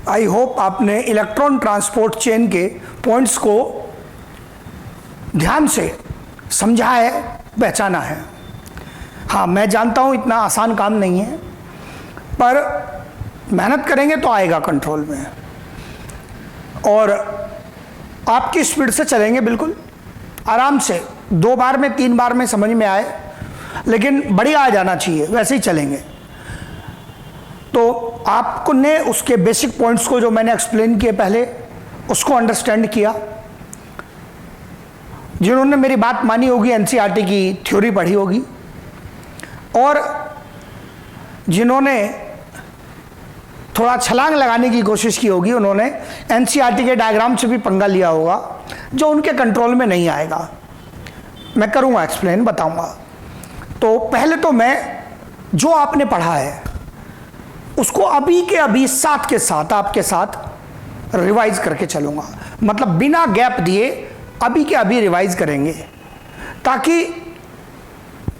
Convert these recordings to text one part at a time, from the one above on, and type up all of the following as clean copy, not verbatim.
I hope आपने electron transport chain के points को ध्यान से समझा है, पहचाना है। हाँ, मैं जानता हूँ इतना आसान काम नहीं है, पर मेहनत करेंगे तो आएगा कंट्रोल में, और आपकी स्पीड से चलेंगे बिल्कुल आराम से। 2 बार में 3 बार में समझ में आए, लेकिन बढ़िया आ जाना चाहिए, वैसे ही चलेंगे। तो आपको ने उसके बेसिक पॉइंट्स को जो मैंने एक्सप्लेन किए पहले, उसको अंडरस्टैंड किया। जिन्होंने मेरी बात मानी होगी, एनसीईआरटी की थ्योरी पढ़ी होगी, और जिन्होंने थोड़ा छलांग लगाने की कोशिश की होगी, उन्होंने एनसीईआरटी के डायग्राम से भी पंगा लिया होगा, जो उनके कंट्रोल में नहीं आएगा। मैं करूँगा एक्सप्लेन, बताऊँगा। तो पहले तो मैं जो आपने पढ़ा है उसको अभी के अभी साथ के साथ आपके साथ रिवाइज करके चलूँगा, मतलब बिना गैप दिए अभी के अभी रिवाइज करेंगे, ताकि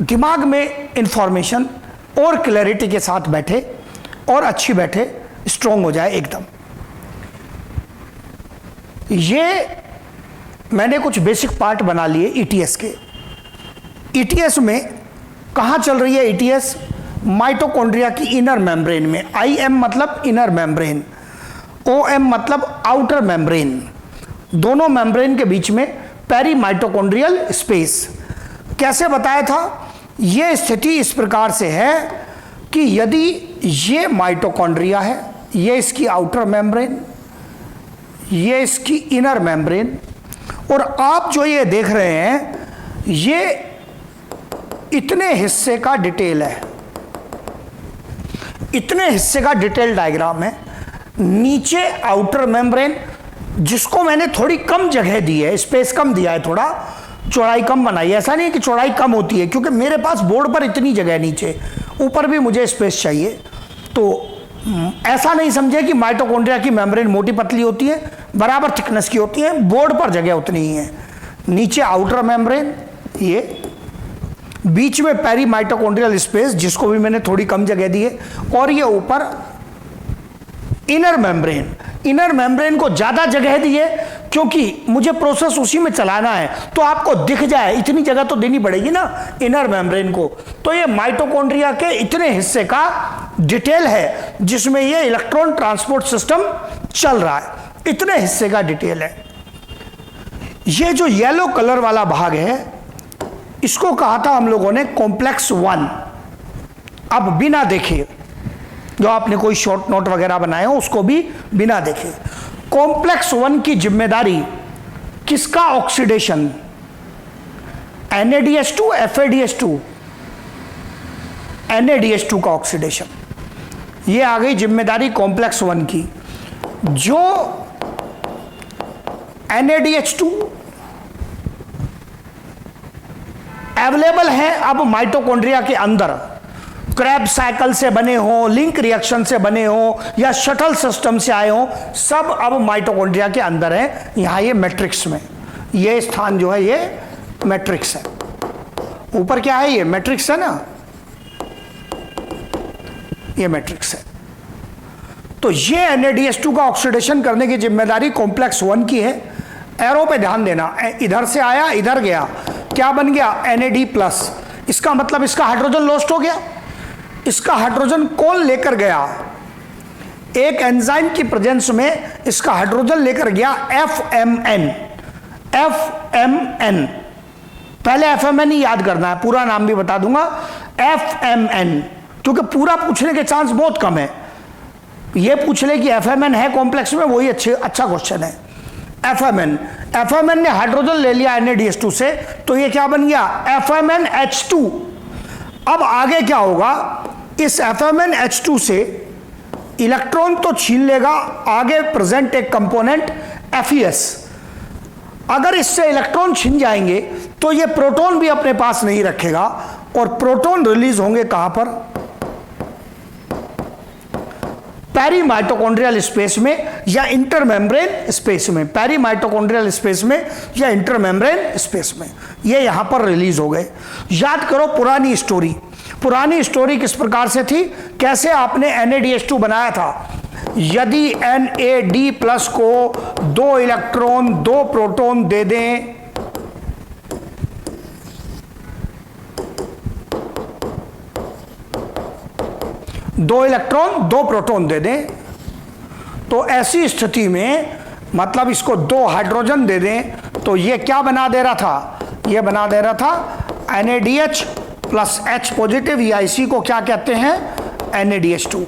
दिमाग में इंफॉर्मेशन और क्लैरिटी के साथ बैठे और अच्छी बैठे, स्ट्रॉन्ग हो जाए एकदम। ये मैंने कुछ बेसिक पार्ट बना लिए ईटीएस के। ईटीएस में कहाँ चल रही है ईटीएस? माइटोकॉन्ड्रिया की इनर मेम्ब्रेन में। IM मतलब इनर मेम्ब्रेन, OM मतलब आउटर मेम्ब्रेन। दोनों मेम्ब्रेन के बीच में पेरीमाइटोकॉन्ड्रियल स्पेस। कैसे बताया था? यह स्थिति इस प्रकार से है कि यदि ये माइटोकॉन्ड्रिया है, ये इसकी आउटर मेम्ब्रेन, ये इसकी इनर मेम्ब्रेन, और आप जो ये देख रहे हैं ये इतने हिस्से का डिटेल है, इतने हिस्से का डिटेल डायग्राम है। नीचे आउटर मेम्ब्रेन, जिसको मैंने थोड़ी कम जगह दी है, स्पेस कम दिया है, थोड़ा चौड़ाई कम बनाई है। ऐसा नहीं कि चौड़ाई कम होती है, क्योंकि मेरे पास बोर्ड पर इतनी जगह है, नीचे ऊपर भी मुझे स्पेस चाहिए। तो ऐसा नहीं समझे कि माइटोकॉन्ड्रिया की मेम्ब्रेन मोटी पतली होती है, बराबर थिकनेस की होती है, बोर्ड पर जगह उतनी ही है। नीचे आउटर मेम्ब्रेन, ये बीच में पेरीमाइटोकॉन्ड्रियल स्पेस, जिसको भी मैंने थोड़ी कम जगह दी है, और ये ऊपर इनर मेम्ब्रेन। इनर मेम्ब्रेन को ज्यादा जगह दी है क्योंकि मुझे प्रोसेस उसी में चलाना है, तो आपको दिख जाए, इतनी जगह तो देनी पड़ेगी ना इनर मेम्ब्रेन को। तो ये माइटोकॉन्ड्रिया के इतने हिस्से का डिटेल है जिसमें ये इलेक्ट्रॉन ट्रांसपोर्ट सिस्टम चल रहा है, इतने हिस्से का डिटेल है। ये जो येलो कलर वाला भाग है, इसको कहा था हम लोगों ने कॉम्प्लेक्स 1। अब बिना देखे, जो आपने कोई शॉर्ट नोट वगैरह बनाए हो, उसको भी बिना देखे, कॉम्प्लेक्स 1 की जिम्मेदारी किसका? ऑक्सीडेशन, NADH2, FADH2, NADH2 का ऑक्सीडेशन। ये आ गई जिम्मेदारी कॉम्प्लेक्स 1 की। जो NADH2 अवेलेबल है अब माइटोकॉन्ड्रिया के अंदर, क्रैब साइकिल से बने हो, लिंक रिएक्शन से बने हो, या शटल सिस्टम से आए हो, सब अब माइटोकॉन्ड्रिया के अंदर है। यहां ये मैट्रिक्स में, ये स्थान जो है ये मैट्रिक्स है। ऊपर क्या है? ये मैट्रिक्स है ना, ये मैट्रिक्स है। तो ये NADH2 का ऑक्सीडेशन करने की जिम्मेदारी कॉम्प्लेक्स 1 की है। एरो पे ध्यान देना, इधर से आया, इधर गया, क्या बन गया? NAD+। इसका मतलब इसका हाइड्रोजन लॉस्ट हो गया, इसका हाइड्रोजन कौन लेकर गया? एक एंजाइम की प्रेजेंस में इसका हाइड्रोजन लेकर गया FMN। FMN, पहले FMN ही याद करना है, पूरा नाम भी बता दूंगा, FMN, क्योंकि पूरा पूछने के चांस बहुत कम है। ये पूछ ले कि FMN है कॉम्प्लेक्स में, वही अच्छा क्वेश्चन है। FMN ने हाइड्रोजन ले लिया NADH2 से, तो ये क्या बन गया? FMNH2। अब आगे क्या होगा? इस FMNH2 से इलेक्ट्रॉन तो छीन लेगा, आगे प्रेजेंट एक कंपोनेंट FeS। अगर इससे इलेक्ट्रॉन छीन जाएंगे तो ये प्रोटॉन भी अपने पास नहीं रखेगा, और प्रोटॉन रिलीज होंगे कहां पर? पेरीमाइटोकॉन्ड्रियल स्पेस में या इंटरमेम्ब्रेन स्पेस में। पेरीमाइटोकॉन्ड्रियल स्पेस में या इंटरमेम्ब्रेन स्पेस में, ये यहां पर रिलीज हो गए। याद करो पुरानी स्टोरी। पुरानी स्टोरी किस प्रकार से थी? कैसे आपने NADH2 बनाया था? यदि NAD+ को 2 इलेक्ट्रॉन 2 प्रोटॉन दे दें, दो इलेक्ट्रॉन 2 प्रोटॉन दे दें, तो ऐसी स्थिति में मतलब इसको 2 हाइड्रोजन दे दें, तो ये क्या बना दे रहा था? ये बना दे रहा था NADH प्लस H पॉजिटिव, या इसी को क्या कहते हैं? NADH2।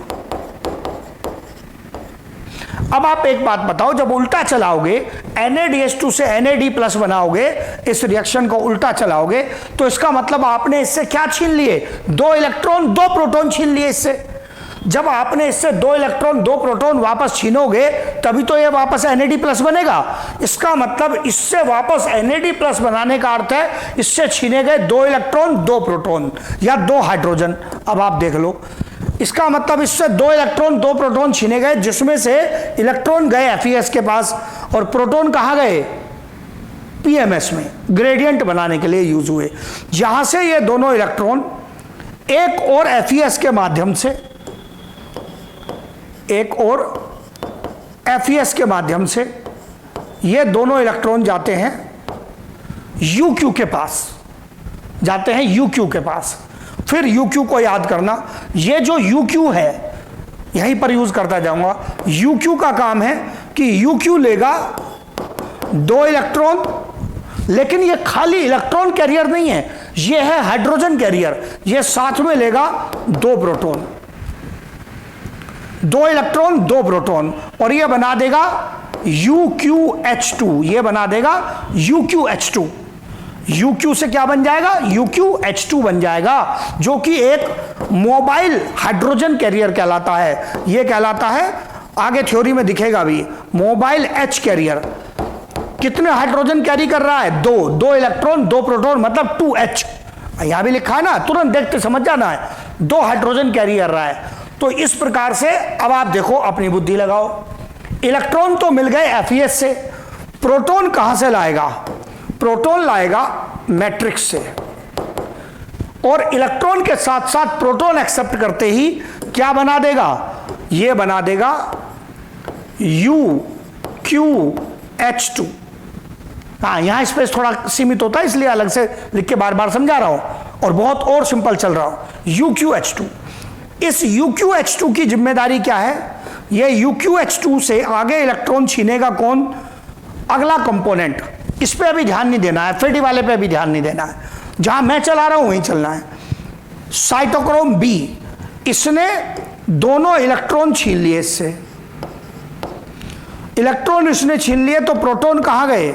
अब आप एक बात बताओ, जब उल्टा चलाओगे NADH2 से NAD+ बनाओगे, इस रिएक्शन को उल्टा चलाओगे, तो इसका मतलब आपने इससे क्या छीन लिए? 2 इलेक्ट्रॉन 2 प्रोटॉन छीन लिए इससे। जब आपने इससे 2 इलेक्ट्रॉन 2 प्रोटॉन वापस छीनोगे, तभी तो ये वापस NAD+ बनेगा। इसका मतलब इससे वापस NAD+ बनाने का अर्थ है इससे छीने गए 2 इलेक्ट्रॉन 2 प्रोटॉन या 2 हाइड्रोजन। अब आप देख लो, इसका मतलब इससे 2 इलेक्ट्रॉन 2 प्रोटॉन छीने गए, जिसमें से इलेक्ट्रॉन गए FeS के पास और प्रोटॉन कहां गए? PMS में, ग्रेडियंट बनाने के लिए यूज हुए। यहां से ये दोनों इलेक्ट्रॉन एक और FeS के माध्यम से, एक और FeS के माध्यम से ये दोनों इलेक्ट्रॉन जाते हैं UQ के पास, जाते हैं UQ के पास। फिर UQ को याद करना, ये जो UQ है यहीं पर यूज करता जाऊंगा। UQ का काम है कि UQ लेगा 2 इलेक्ट्रॉन, लेकिन ये खाली इलेक्ट्रॉन कैरियर नहीं है, ये है हाइड्रोजन कैरियर। ये साथ में लेगा 2 प्रोटॉन, 2 इलेक्ट्रॉन 2 प्रोटॉन, और ये बना देगा UQH2। ये बना देगा UQH2। UQ से क्या बन जाएगा? UQH2 बन जाएगा, जो कि एक मोबाइल हाइड्रोजन कैरियर कहलाता है। ये कहलाता है, आगे थ्योरी में दिखेगा भी, मोबाइल H कैरियर। कितने हाइड्रोजन कैरी कर रहा है? 2 इलेक्ट्रॉन 2 प्रोटॉन, मतलब 2H। यहां भी लिखा है ना, तुरंत देखते समझ जाना है, 2 हाइड्रोजन कैरी कर रहा है। तो इस प्रकार से अब आप देखो, अपनी बुद्धि लगाओ। इलेक्ट्रॉन तो मिल गए FeS से, प्रोटॉन कहां से लाएगा? प्रोटॉन लाएगा मैट्रिक्स से, और इलेक्ट्रॉन के साथ साथ प्रोटॉन एक्सेप्ट करते ही क्या बना देगा? ये बना देगा UQH2। हाँ, यहां स्पेस थोड़ा सीमित होता है, इसलिए अलग से लिख के बार बार समझा रहा हूं, और बहुत और सिंपल चल रहा हूं। UQH2, इस UQH2 की जिम्मेदारी क्या है? ये UQH2 से आगे इलेक्ट्रॉन छीनेगा कौन? अगला कंपोनेंट। इस पे अभी ध्यान नहीं देना है, FAD वाले पे भी ध्यान नहीं देना है, जहां मैं चला रहा हूं वहीं चलना है। साइटोक्रोम B, इसने दोनों इलेक्ट्रॉन छीन लिए इससे। इलेक्ट्रॉन इसने छीन लिए, तो प्रोटॉन कहां गए?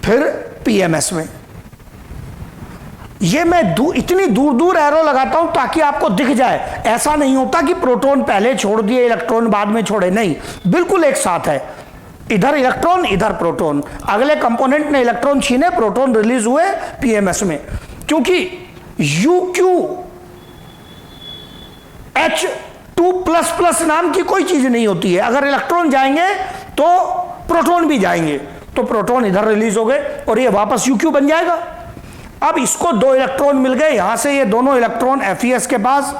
फिर PMS में। ये मैं इतनी दूर दूर एरो लगाता हूं ताकि आपको दिख जाए। ऐसा नहीं होता कि प्रोटॉन पहले छोड़ दिए, इलेक्ट्रॉन बाद में छोड़े, नहीं, बिल्कुल एक साथ है। इधर इलेक्ट्रॉन, इधर प्रोटॉन। अगले कंपोनेंट ने इलेक्ट्रॉन छीने, प्रोटॉन रिलीज हुए PMS में। क्योंकि UQH2++ नाम की कोई चीज नहीं होती है। अगर इलेक्ट्रॉन जाएंगे तो प्रोटॉन भी जाएंगे, तो प्रोटॉन इधर रिलीज हो गए और ये वापस UQ बन जाएगा। अब इसको 2 इलेक्ट्रॉन मिल गए, यहां से ये दोनों इलेक्ट्रॉन FeS के पास,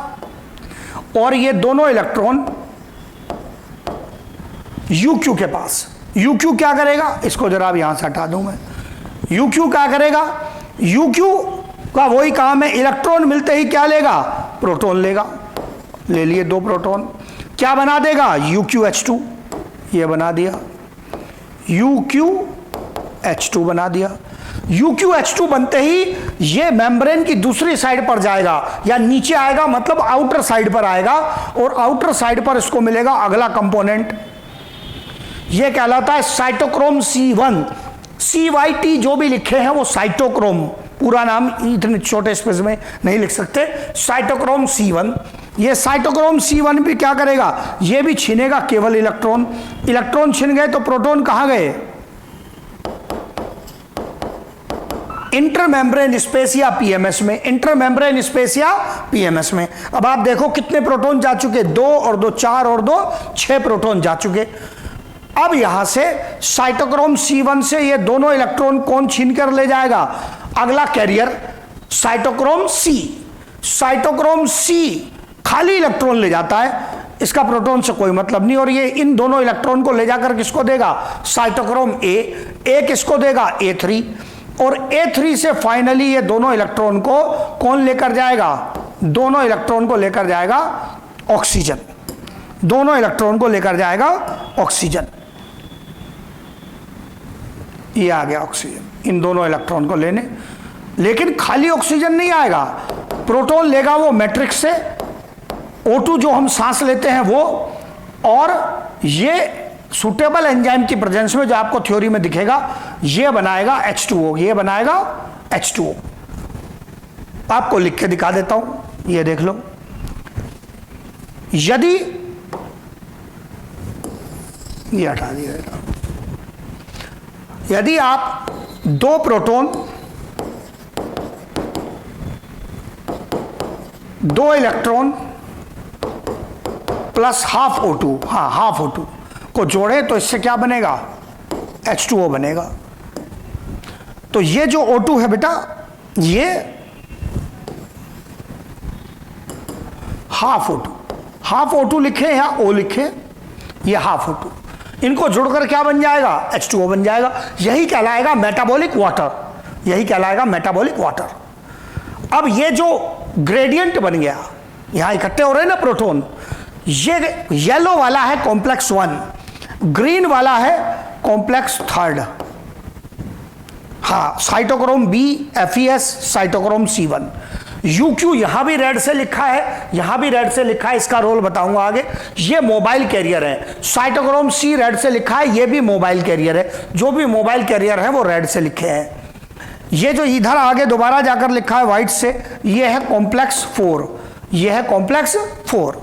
और ये दोनों इलेक्ट्रॉन UQ के पास। UQ क्या करेगा? इसको जरा अब यहां से हटा दूं मैं। UQ क्या करेगा? UQ का वही काम है, इलेक्ट्रॉन मिलते ही क्या लेगा? प्रोटॉन लेगा। ले लिए 2 प्रोटॉन, क्या बना देगा? UQH2। ये बना दिया, UQH2 बना दिया। UQH2 बनते ही ये मेम्ब्रेन की दूसरी साइड पर जाएगा, या नीचे आएगा, मतलब आउटर साइड पर आएगा, और आउटर साइड पर इसको मिलेगा अगला कंपोनेंट। ये कहलाता है साइटोक्रोम C1। CYT जो भी लिखे हैं वो साइटोक्रोम, पूरा नाम इतने छोटे स्पेस में नहीं लिख सकते। साइटोक्रोम C1, ये साइटोक्रोम C1 भी क्या करेगा? ये भी छीनेगा केवल इलेक्ट्रॉन। इलेक्ट्रॉन छीन गए तो प्रोटॉन कहां गए? इंटरमेम्ब्रेन स्पेस या PMS में। इंटरमेम्ब्रेन स्पेस या PMS में। अब आप देखो कितने प्रोटॉन जा चुके? 2 और 2 4 और 2 6 प्रोटॉन जा चुके। अब यहां से साइटोक्रोम C1 से ये दोनों इलेक्ट्रॉन कौन छीन कर ले जाएगा? अगला carrier cytochrome C। Cytochrome C खाली इलेक्ट्रॉन ले जाता है, इसका प्रोटॉन से कोई मतलब नहीं, और ये इन दोनों इलेक्ट्रॉन को ले जाकर किसको देगा, साइटोक्रोम ए किसको देगा, A3, और A3 से फाइनली ये दोनों इलेक्ट्रॉन को कौन लेकर जाएगा, दोनों इलेक्ट्रॉन को लेकर जाएगा ऑक्सीजन, दोनों इलेक्ट्रॉन को लेकर जाएगा ऑक्सीजन। ये आ गया ऑक्सीजन, इन दोनों इलेक्ट्रॉन को लेने, लेकिन खाली ऑक्सीजन नहीं आएगा, प्रोटॉन लेगा वो मैट्रिक्स से, O2 जो हम सांस लेते हैं वो, और ये सुटेबल एंजाइम की प्रेजेंस में जो आपको थ्योरी में दिखेगा ये बनाएगा H2O, ये बनाएगा H2O। आपको लिख के दिखा देता हूं, ये देख लो। यदि ये हटा दिया, यदि आप दो प्रोटॉन, दो इलेक्ट्रॉन प्लस हाफ O2, हाँ हाफ O2 को जोड़े तो इससे क्या बनेगा, H2O बनेगा। तो ये जो O2 है बेटा, ये हाफ O2 लिखे या O लिखे, ये हाफ O2, इनको जोड़कर क्या बन जाएगा, H2O बन जाएगा। यही कहलाएगा मेटाबॉलिक वाटर, यही कहलाएगा मेटाबॉलिक वाटर। अब ये जो ग्रेडियंट बन गया, यहां इकट्ठे हो रहे हैं ना प्रोटॉन, ये येलो वाला है कॉम्प्लेक्स 1, ग्रीन वाला है कॉम्प्लेक्स 3, हाँ cytochrome B FeS cytochrome C1। UQ यहां भी रेड से लिखा है, यहां भी रेड से लिखा है, इसका रोल बताऊंगा आगे। ये मोबाइल कैरियर है, साइटोक्रोम C रेड से लिखा है, ये भी मोबाइल कैरियर है, जो भी मोबाइल कैरियर है वो रेड से लिखे हैं। ये जो इधर आगे दोबारा जाकर लिखा है व्हाइट से, ये है कॉम्प्लेक्स 4, ये है कॉम्प्लेक्स 4।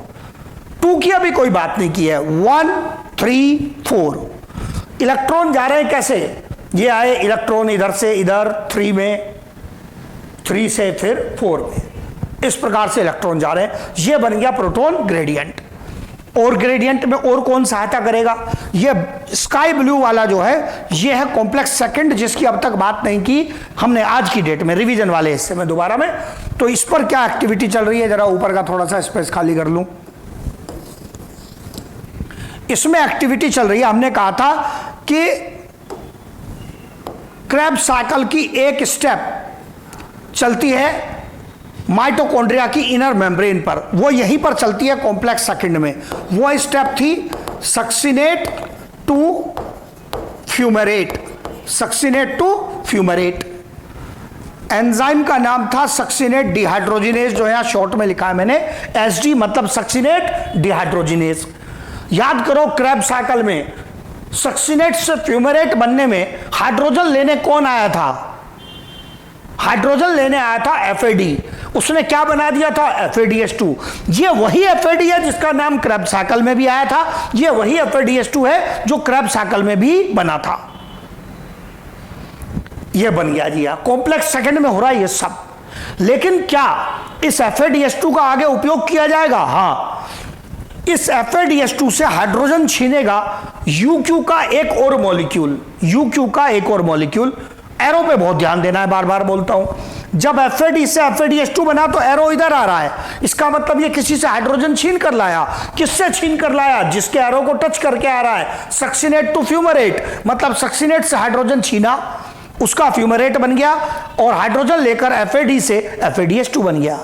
2 की अभी कोई बात नहीं की है, 1 3 4 इलेक्ट्रॉन जा रहे हैं कैसे, ये आए इलेक्ट्रॉन इधर से इधर 3 में, 3 से फिर 4 में, इस प्रकार से इलेक्ट्रॉन जा रहे हैं। ये बन गया प्रोटॉन ग्रेडियंट। और ग्रेडियंट में और कौन सहायता करेगा, ये स्काई ब्लू वाला जो है ये है कॉम्प्लेक्स सेकंड, जिसकी अब तक बात नहीं की हमने आज की डेट में रिवीजन वाले हिस्से में दोबारा में। तो इस पर क्या एक्टिविटी चल रही है, जरा ऊपर का थोड़ा सा स्पेस खाली कर लूं। इसमें एक्टिविटी चल रही है, हमने कहा था कि क्रेब्स साइकिल की एक स्टेप चलती है माइटोकॉन्ड्रिया की इनर मेम्ब्रेन पर, वो यहीं पर चलती है कॉम्प्लेक्स सेकंड में। वो स्टेप थी succinate to fumarate, succinate to fumarate. Enzyme का नाम था सक्सिनेट डिहाइड्रोजिनेज, जो यहां शॉर्ट में लिखा है मैंने SD, मतलब सक्सिनेट डिहाइड्रोजिनेज। याद करो क्रेब्स साइकिल में सक्सिनेट से फ्यूमेरेट बनने में हाइड्रोजन लेने कौन आया था, हाइड्रोजन लेने आया था FAD, उसने क्या बना दिया था FADH2। ये वही FAD है जिसका नाम क्रेब्स साइकिल में भी आया था, ये वही FADH2 है जो क्रेब्स साइकिल में भी बना था। ये बन गया जी, कॉम्प्लेक्स सेकंड में हो रहा है ये सब। लेकिन क्या इस FADH2 का आगे उपयोग किया जाएगा, हाँ इस FADH2 से हाइड्रोजन छीनेगा UQ का एक और मॉलिक्यूल, UQ का एक और मॉलिक्यूल। एरो पे बहुत ध्यान देना है, बार बार बोलता हूं। जब FAD से FADH2 बना तो एरो इधर आ रहा है, इसका मतलब ये किसी से हाइड्रोजन छीन कर लाया। किससे छीन कर लाया, जिसके एरो को टच करके आ रहा है। सक्सिनेट टू फ्यूमरेट, मतलब सक्सिनेट से हाइड्रोजन छीना, उसका फ्यूमरेट बन गया, और हाइड्रोजन लेकर FAD से FADH2 बन गया।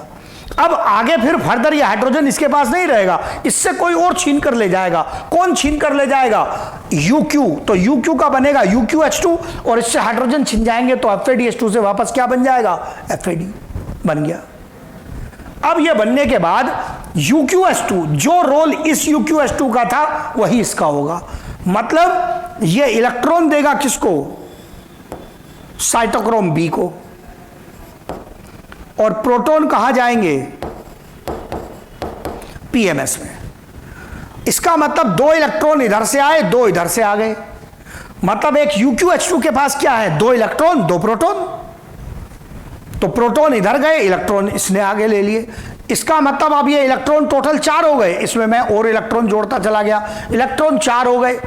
अब आगे फिर फर्दर ये हाइड्रोजन इसके पास नहीं रहेगा, इससे कोई और छीन कर ले जाएगा। कौन छीन कर ले जाएगा, UQ। तो UQ का बनेगा UQH2, और इससे हाइड्रोजन छीन जाएंगे तो FADH2 से वापस क्या बन जाएगा, FAD बन गया। अब ये बनने के बाद UQH2, जो रोल इस UQH2 का था वही इसका होगा। मतलब ये इलेक्ट्रॉन देगा किसको, साइटोक्रोम B को, और प्रोटॉन कहां जाएंगे, PMS में। इसका मतलब 2 इलेक्ट्रॉन इधर से आए, 2 इधर से आ गए। मतलब एक UQH2 के पास क्या है, 2 इलेक्ट्रॉन 2 प्रोटॉन। तो प्रोटॉन इधर गए, इलेक्ट्रॉन इसने आगे ले लिए। इसका मतलब अब ये इलेक्ट्रॉन टोटल 4 हो गए, इसमें मैं और इलेक्ट्रॉन जोड़ता चला गया, इलेक्ट्रॉन 4 हो गए।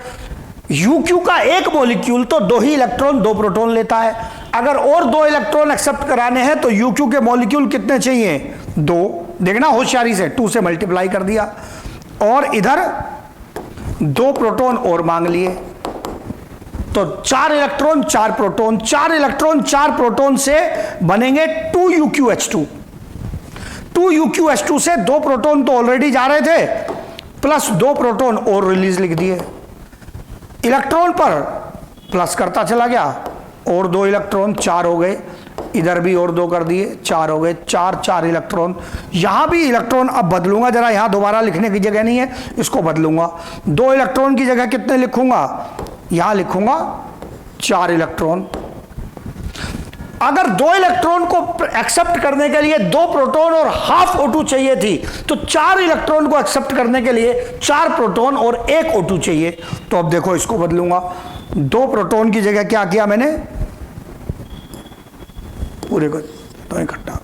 UQ का एक मॉलिक्यूल तो 2 ही इलेक्ट्रॉन 2 प्रोटॉन लेता है। अगर और 2 इलेक्ट्रॉन एक्सेप्ट कराने हैं तो UQ के मॉलिक्यूल कितने चाहिए, 2। देखना होशियारी से, 2 से मल्टीप्लाई कर दिया। और इधर 2 प्रोटॉन और मांग लिए, तो 4 इलेक्ट्रॉन 4 प्रोटॉन, 4 इलेक्ट्रॉन 4 प्रोटॉन से बनेंगे 2UQH2। 2UQH2 से 2 प्रोटॉन तो ऑलरेडी जा रहे थे, प्लस 2 प्रोटॉन और रिलीज लिख दिए। इलेक्ट्रॉन पर प्लस करता चला गया, और 2 इलेक्ट्रॉन 4 हो गए, इधर भी और 2 कर दिए, 4 हो गए, 4 इलेक्ट्रॉन। यहां भी इलेक्ट्रॉन अब बदलूंगा जरा, यहां दोबारा लिखने की जगह नहीं है, इसको बदलूंगा। 2 इलेक्ट्रॉन की जगह कितने लिखूंगा, यहां लिखूंगा 4 इलेक्ट्रॉन। अगर 2 इलेक्ट्रॉन को एक्सेप्ट करने के लिए 2 प्रोटॉन और हाफ O2 चाहिए थी, तो 4 इलेक्ट्रॉन को एक्सेप्ट करने के लिए 4 प्रोटॉन और 1 O2 चाहिए। तो अब देखो इसको बदलूंगा, 2 प्रोटॉन की जगह क्या किया मैंने, पूरे को तो इकट्ठा,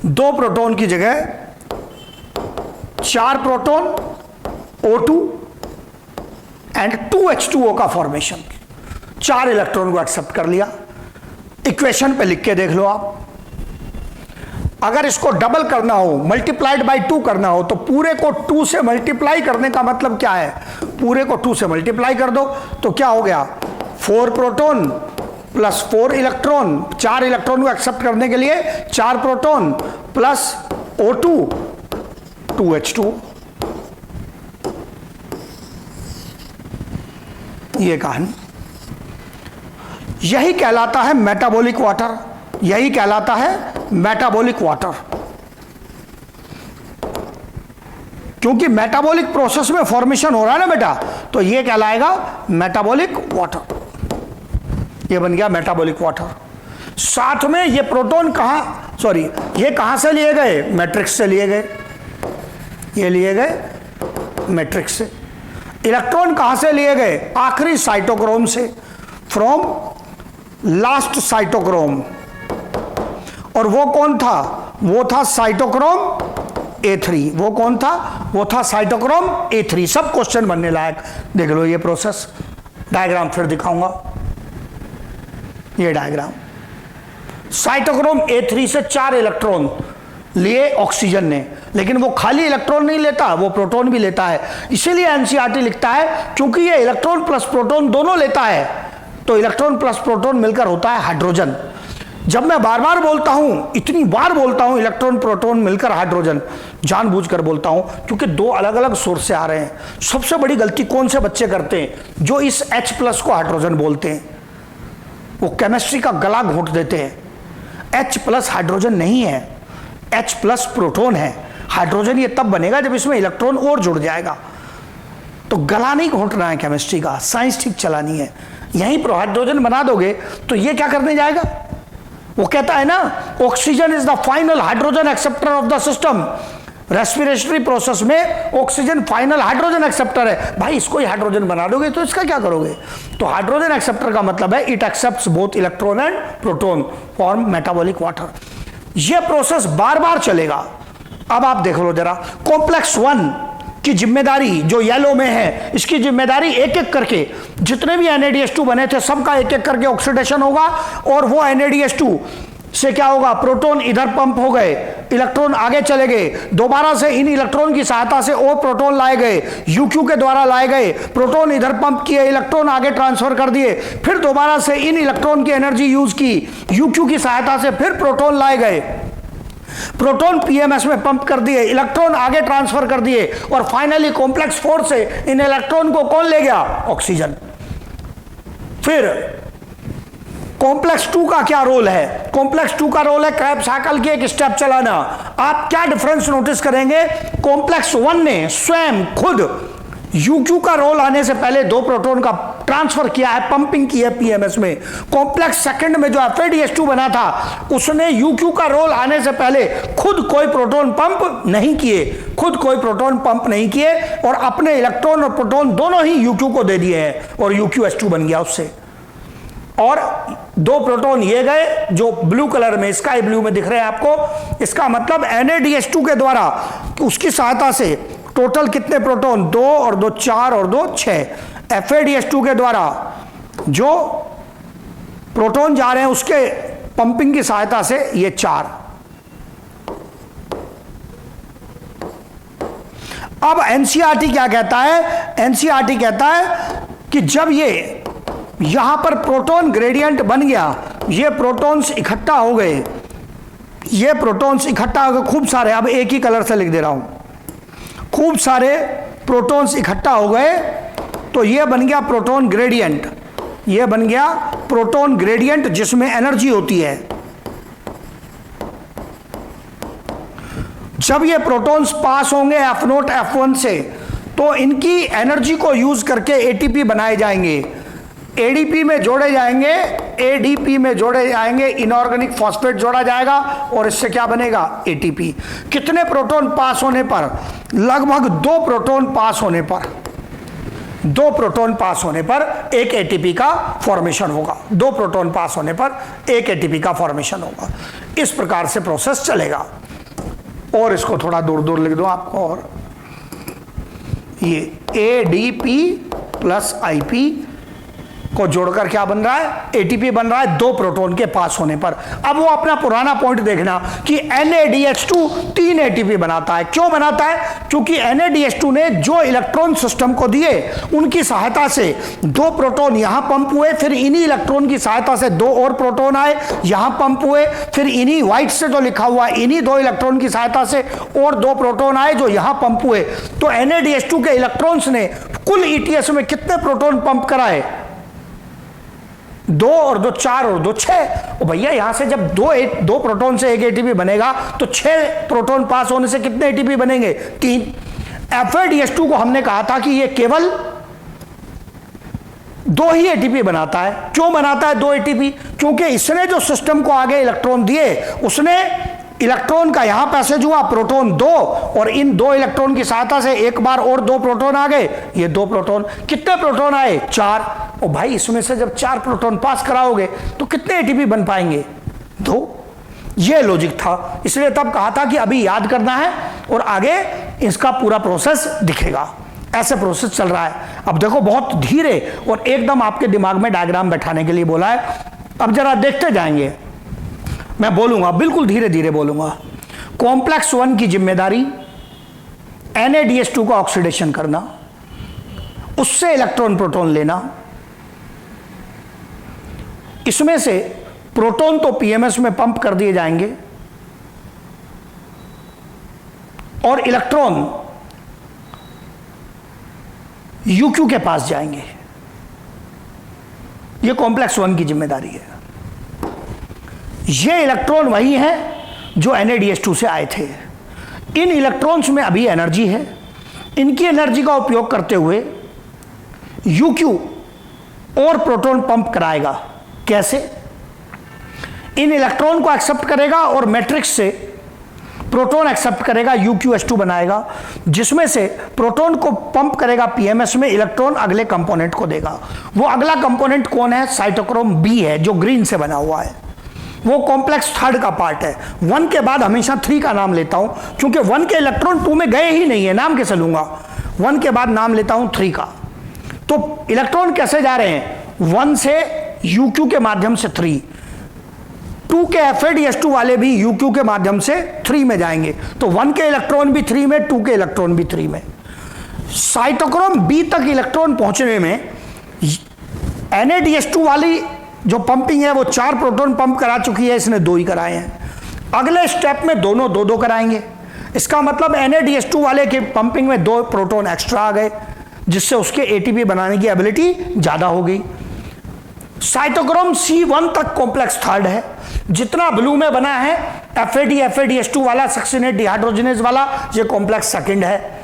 2 प्रोटॉन की जगह 4 प्रोटॉन O2 एंड 2H2O का फॉर्मेशन, 4 इलेक्ट्रॉन को एक्सेप्ट कर लिया। इक्वेशन पे लिख के देख लो आप। अगर इसको डबल करना हो, मल्टीप्लाइड बाय 2 करना हो, तो पूरे को 2 से मल्टीप्लाई करने का मतलब क्या है, पूरे को 2 से मल्टीप्लाई कर दो, तो क्या हो गया, 4 प्रोटॉन प्लस 4 इलेक्ट्रॉन, 4 इलेक्ट्रॉन को एक्सेप्ट करने के लिए 4 प्रोटॉन प्लस O2 2H2। ये कहानी, यही कहलाता है मेटाबॉलिक वाटर, यही कहलाता है मेटाबॉलिक वाटर। क्योंकि मेटाबॉलिक प्रोसेस में फॉर्मेशन हो रहा है ना बेटा, तो ये कहलाएगा मेटाबॉलिक वाटर। ये बन गया मेटाबॉलिक वाटर। साथ में ये प्रोटॉन ये कहां से लिए गए, मैट्रिक्स से लिए गए, ये लिए गए मैट्रिक्स से। इलेक्ट्रॉन कहां से लिए गए, आखिरी साइटोक्रोम से, फ्रॉम लास्ट साइटोक्रोम। और वो कौन था, वो था साइटोक्रोम A3। वो कौन था, वो था साइटोक्रोम A3। सब क्वेश्चन बनने लायक। देख लो ये प्रोसेस, डायग्राम फिर दिखाऊंगा, ये डायग्राम। साइटोक्रोम A3 से 4 इलेक्ट्रॉन लिए ऑक्सीजन ने, लेकिन वो खाली इलेक्ट्रॉन नहीं लेता, वो प्रोटॉन भी लेता है। इसीलिए एनसीईआरटी लिखता है, क्योंकि ये इलेक्ट्रॉन प्लस प्रोटॉन दोनों लेता है, तो इलेक्ट्रॉन प्लस प्रोटॉन मिलकर होता है हाइड्रोजन। जब मैं बार बार बोलता हूं, इतनी बार बोलता हूं इलेक्ट्रॉन प्रोटॉन मिलकर हाइड्रोजन, जानबूझकर बोलता हूं क्योंकि 2 अलग अलग सोर्स से आ रहे हैं। सबसे बड़ी गलती कौन से बच्चे करते हैं, जो इस H+ को हाइड्रोजन बोलते हैं, वो केमिस्ट्री का गला घोंट देते हैं। H+ हाइड्रोजन नहीं है, H+ प्रोटॉन है। हाइड्रोजन ये तब बनेगा जब इसमें इलेक्ट्रॉन और जुड़ जाएगा। तो गला नहीं घोंटना है केमिस्ट्री का, साइंस ठीक चलानी है। यहीं पर हाइड्रोजन बना दोगे तो ये क्या करने जाएगा, वो कहता है ना, oxygen is the final hydrogen acceptor of the system. Respiratory process में ऑक्सीजन फाइनल हाइड्रोजन एक्सेप्टर है। भाई इसको ही हाइड्रोजन बना दोगे तो इसका क्या करोगे। तो हाइड्रोजन एक्सेप्टर का मतलब है it accepts both electron and proton, form metabolic water. यह प्रोसेस बार बार चलेगा। अब आप देख लो जरा, कॉम्प्लेक्स 1 की जिम्मेदारी जो येलो में है, इसकी जिम्मेदारी एक एक करके जितने भी NADH2 बने थे सबका एक एक करके ऑक्सीडेशन होगा, और वो NADH2 से क्या होगा, प्रोटॉन इधर पंप हो गए, इलेक्ट्रॉन आगे चले गए, दोबारा से इन इलेक्ट्रॉन की सहायता से और प्रोटॉन लाए गए, UQ के द्वारा लाए गए, प्रोटॉन इधर पंप किए, इलेक्ट्रॉन आगे ट्रांसफर कर दिए, फिर दोबारा से इन इलेक्ट्रॉन की एनर्जी यूज की, UQ की सहायता से फिर प्रोटॉन लाए गए, प्रोटॉन PMS में पंप कर दिए, इलेक्ट्रॉन आगे ट्रांसफर कर दिए, और फाइनली कॉम्प्लेक्स 4 से इन इलेक्ट्रॉन को कौन ले गया, ऑक्सीजन। फिर कॉम्प्लेक्स 2 का क्या रोल है, कॉम्प्लेक्स 2 का रोल है क्रैब साइकिल की एक स्टेप चलाना। आप क्या डिफरेंस नोटिस करेंगे, कॉम्प्लेक्स 1 ने स्वयं खुद UQ का रोल आने से पहले 2 प्रोटॉन का ट्रांसफर किया है, पंपिंग की है PMS में। कॉम्प्लेक्स सेकंड में जो FADH2 बना था, उसने UQ का रोल आने से पहले खुद कोई प्रोटॉन पंप नहीं किए, और अपने इलेक्ट्रॉन और प्रोटॉन दोनों ही UQ को दे दिए हैं, और UQH2 बन गया उससे। और 2 प्रोटॉन ये गए जो ब्लू कलर में, स्काई ब्लू में दिख रहे हैं आपको। इसका मतलब NADH2 के द्वारा, उसकी सहायता से टोटल कितने प्रोटॉन, 2 और 2 4 और 2 6। FADH2 के द्वारा जो प्रोटॉन जा रहे हैं उसके पंपिंग की सहायता से ये 4। अब एनसीईआरटी क्या कहता है? एनसीईआरटी कहता है कि जब ये यहां पर प्रोटॉन ग्रेडियंट बन गया, ये प्रोटॉन्स इकट्ठा हो गए, ये प्रोटॉन्स इकट्ठा हो गए खूब सारे, अब एक ही कलर से लिख दे रहा हूं, खूब सारे प्रोटॉन्स इकट्ठा हो गए, तो ये बन गया प्रोटॉन ग्रेडियंट, ये बन गया प्रोटॉन ग्रेडियंट जिसमें एनर्जी होती है। जब ये प्रोटॉन्स पास होंगे F0 F1 से, तो इनकी एनर्जी को यूज करके एटीपी बनाए जाएंगे, एडीपी में जोड़े जाएंगे, एडीपी में जोड़े जाएंगे, इनऑर्गेनिक फॉस्फेट जोड़ा जाएगा और इससे क्या बनेगा? एटीपी। कितने प्रोटॉन पास होने पर? लगभग 2 प्रोटॉन पास होने पर, 2 प्रोटॉन पास होने पर एक एटीपी का फॉर्मेशन होगा, 2 प्रोटॉन पास होने पर एक एटीपी का फॉर्मेशन होगा। इस प्रकार से प्रोसेस चलेगा। और इसको थोड़ा दूर दूर लिख दो आपको, और ये एडीपी प्लस आईपी को जोड़कर क्या बन रहा है? एटीपी बन रहा है 2 प्रोटॉन के पास होने पर। अब वो अपना पुराना पॉइंट देखना कि NADH2 3 एटीपी बनाता है। क्यों बनाता है? क्योंकि NADH2 ने जो इलेक्ट्रॉन सिस्टम को दिए, उनकी सहायता से 2 प्रोटॉन यहां पंप हुए, फिर इन्हीं इलेक्ट्रॉन की सहायता से 2 और प्रोटॉन आए, यहां पंप हुए, फिर इन्हीं व्हाइट से जो लिखा हुआ है, इन्हीं 2 इलेक्ट्रॉन की सहायता से और 2 प्रोटॉन आए जो यहां पंप हुए। तो NADH2 के इलेक्ट्रॉन्स ने कुल ETS में कितने प्रोटॉन पंप कराए? 2 और 2 4 और 2 6। भैया यहां से जब 2 प्रोटॉन से एक एटीपी बनेगा, तो 6 प्रोटॉन पास होने से कितने एटीपी बनेंगे? 3। FADH2 को हमने कहा था कि ये केवल 2 ही एटीपी बनाता है। क्यों बनाता है 2 एटीपी? क्योंकि इसने जो सिस्टम को आगे इलेक्ट्रॉन दिए, उसने इलेक्ट्रॉन का यहां पैसेज हुआ, प्रोटॉन 2, और इन 2 इलेक्ट्रॉन की सहायता से एक बार और 2 प्रोटॉन आ गए, ये 2 प्रोटॉन। कितने प्रोटॉन आए? 4। और भाई इसमें से जब 4 प्रोटॉन पास कराओगे तो कितने एटीपी बन पाएंगे? 2। ये लॉजिक था, इसलिए तब कहा था कि अभी याद करना है और आगे इसका पूरा प्रोसेस दिखेगा। ऐसे प्रोसेस चल रहा है। अब देखो बहुत धीरे और एकदम आपके दिमाग में डायग्राम बैठाने के लिए बोला है। अब जरा देखते जाएंगे, मैं बोलूंगा बिल्कुल धीरे धीरे बोलूंगा। कॉम्प्लेक्स 1 की जिम्मेदारी NADH2 का ऑक्सीडेशन करना, उससे इलेक्ट्रॉन प्रोटॉन लेना, इसमें से प्रोटॉन तो PMS में पंप कर दिए जाएंगे और इलेक्ट्रॉन UQ के पास जाएंगे। यह कॉम्प्लेक्स 1 की जिम्मेदारी है। ये इलेक्ट्रॉन वही हैं जो NADH2 से आए थे। इन इलेक्ट्रॉन्स में अभी एनर्जी है, इनकी एनर्जी का उपयोग करते हुए UQ और प्रोटॉन पंप कराएगा। कैसे? इन इलेक्ट्रॉन को एक्सेप्ट करेगा और मैट्रिक्स से प्रोटॉन एक्सेप्ट करेगा, UQH2 बनाएगा, जिसमें से प्रोटॉन को पंप करेगा PMS में, इलेक्ट्रॉन अगले कंपोनेंट को देगा। वो अगला कंपोनेंट कौन है? साइटोक्रोम B है, जो ग्रीन से बना हुआ है। वो कॉम्प्लेक्स 3 का पार्ट है। 1 के बाद हमेशा 3 का नाम लेता हूं, क्योंकि 1 के इलेक्ट्रॉन 2 में गए ही नहीं है, नाम कैसे लूंगा? 1 के बाद नाम लेता हूं 3 का। तो इलेक्ट्रॉन कैसे जा रहे हैं? 1 से UQ के माध्यम से 3, 2 के FADH2 वाले भी UQ के माध्यम से 3 में जाएंगे। तो 1 के इलेक्ट्रॉन भी 3 में, 2 के इलेक्ट्रॉन भी 3 में। साइटोक्रोम B तक इलेक्ट्रॉन पहुंचने में NADH2 वाली जो पंपिंग है वो 4 प्रोटॉन पंप करा चुकी है, इसने 2 ही कराए हैं। अगले स्टेप में दोनों 2-2 कराएंगे। इसका मतलब NADH2 वाले के पंपिंग में 2 प्रोटॉन एक्स्ट्रा आ गए, जिससे उसके एटीपी बनाने की एबिलिटी ज्यादा हो गई। साइटोक्रोम C1 तक कॉम्प्लेक्स 3 है। जितना ब्लू में बना है FADH2 वाला, सक्सिनेट डिहाइड्रोजनेज वाला, ये कॉम्प्लेक्स 2 है।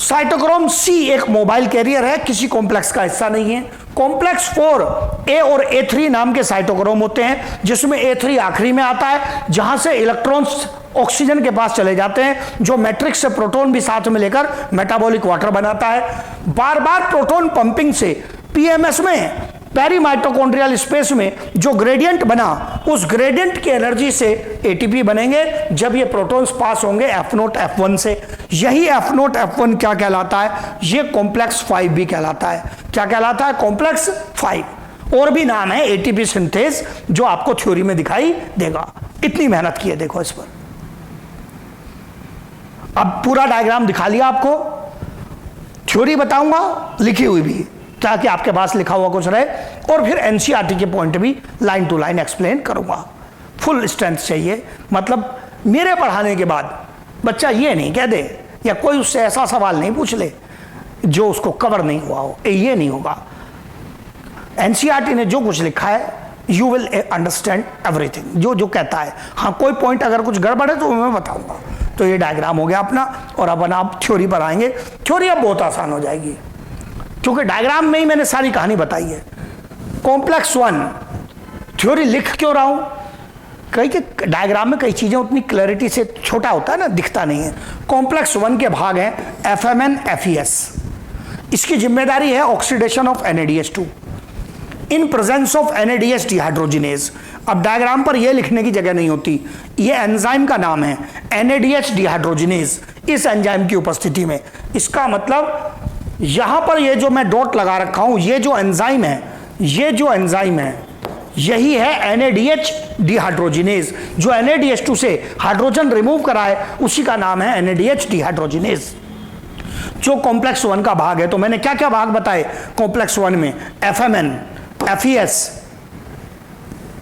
साइटोक्रोम C एक मोबाइल कैरियर है, किसी कॉम्प्लेक्स का हिस्सा नहीं है। कॉम्प्लेक्स 4 A और A3 नाम के साइटोक्रोम होते हैं, जिसमें A3 आखिरी में आता है, जहां से इलेक्ट्रॉन्स ऑक्सीजन के पास चले जाते हैं, जो मैट्रिक्स से प्रोटॉन भी साथ में लेकर मेटाबॉलिक वाटर बनाता है। बार बार प्रोटॉन पंपिंग से PMS में, पेरीमाइटोकॉन्ड्रियल स्पेस में जो ग्रेडियंट बना, उस ग्रेडियंट की एनर्जी से एटीपी बनेंगे जब ये प्रोटॉन्स पास होंगे F0 F1 से। यही F0 F1 क्या कहलाता है? ये कॉम्प्लेक्स 5B कहलाता है। क्या कहलाता है? कॉम्प्लेक्स 5। और भी नाम है एटीपी सिंथेज, जो आपको थ्योरी में दिखाई देगा। इतनी मेहनत की है देखो इस पर। अब पूरा डायग्राम दिखा लिया आपको, थ्योरी बताऊंगा लिखी हुई भी, ताकि आपके पास लिखा हुआ कुछ रहे, और फिर एनसीईआरटी के पॉइंट भी लाइन टू लाइन एक्सप्लेन करूंगा। फुल स्ट्रेंथ चाहिए, मतलब मेरे पढ़ाने के बाद बच्चा ये नहीं कह दे या कोई उससे ऐसा सवाल नहीं पूछ ले जो उसको कवर नहीं हुआ हो, ये नहीं होगा। एनसीईआरटी ने जो कुछ लिखा है यू विल अंडरस्टैंड एवरीथिंग, जो जो कहता है। हाँ, कोई पॉइंट अगर कुछ गड़बड़ है तो मैं बताऊंगा। तो ये डायग्राम हो गया अपना, और अपन आप थ्योरी पर आएंगे। थ्योरी अब बहुत आसान हो जाएगी, क्योंकि डायग्राम में ही मैंने सारी कहानी बताई है। कॉम्प्लेक्स वन थ्योरी लिख क्यों रहा हूं, कई के डायग्राम में कई चीजें उतनी क्लैरिटी से छोटा होता है ना, दिखता नहीं है। कॉम्प्लेक्स वन के भाग हैं FMN FES, इसकी जिम्मेदारी है oxidation of NADH2 in presence of NADH dehydrogenase. अब डायग्राम पर यह लिखने की जगह नहीं होती, यह एंजाइम का नाम है NADH डिहाइड्रोजिनेज। इस एंजाइम की उपस्थिति में, इसका मतलब यहां पर ये जो मैं डॉट लगा रखा हूं, ये जो एंजाइम है, ये जो एंजाइम है यही है NADH डिहाइड्रोजिनेज। जो NADH2 से हाइड्रोजन रिमूव करा है उसी का नाम है NADH डिहाइड्रोजिनेज, जो कॉम्प्लेक्स वन का भाग है। तो मैंने क्या क्या भाग बताए कॉम्प्लेक्स वन में, FMN FES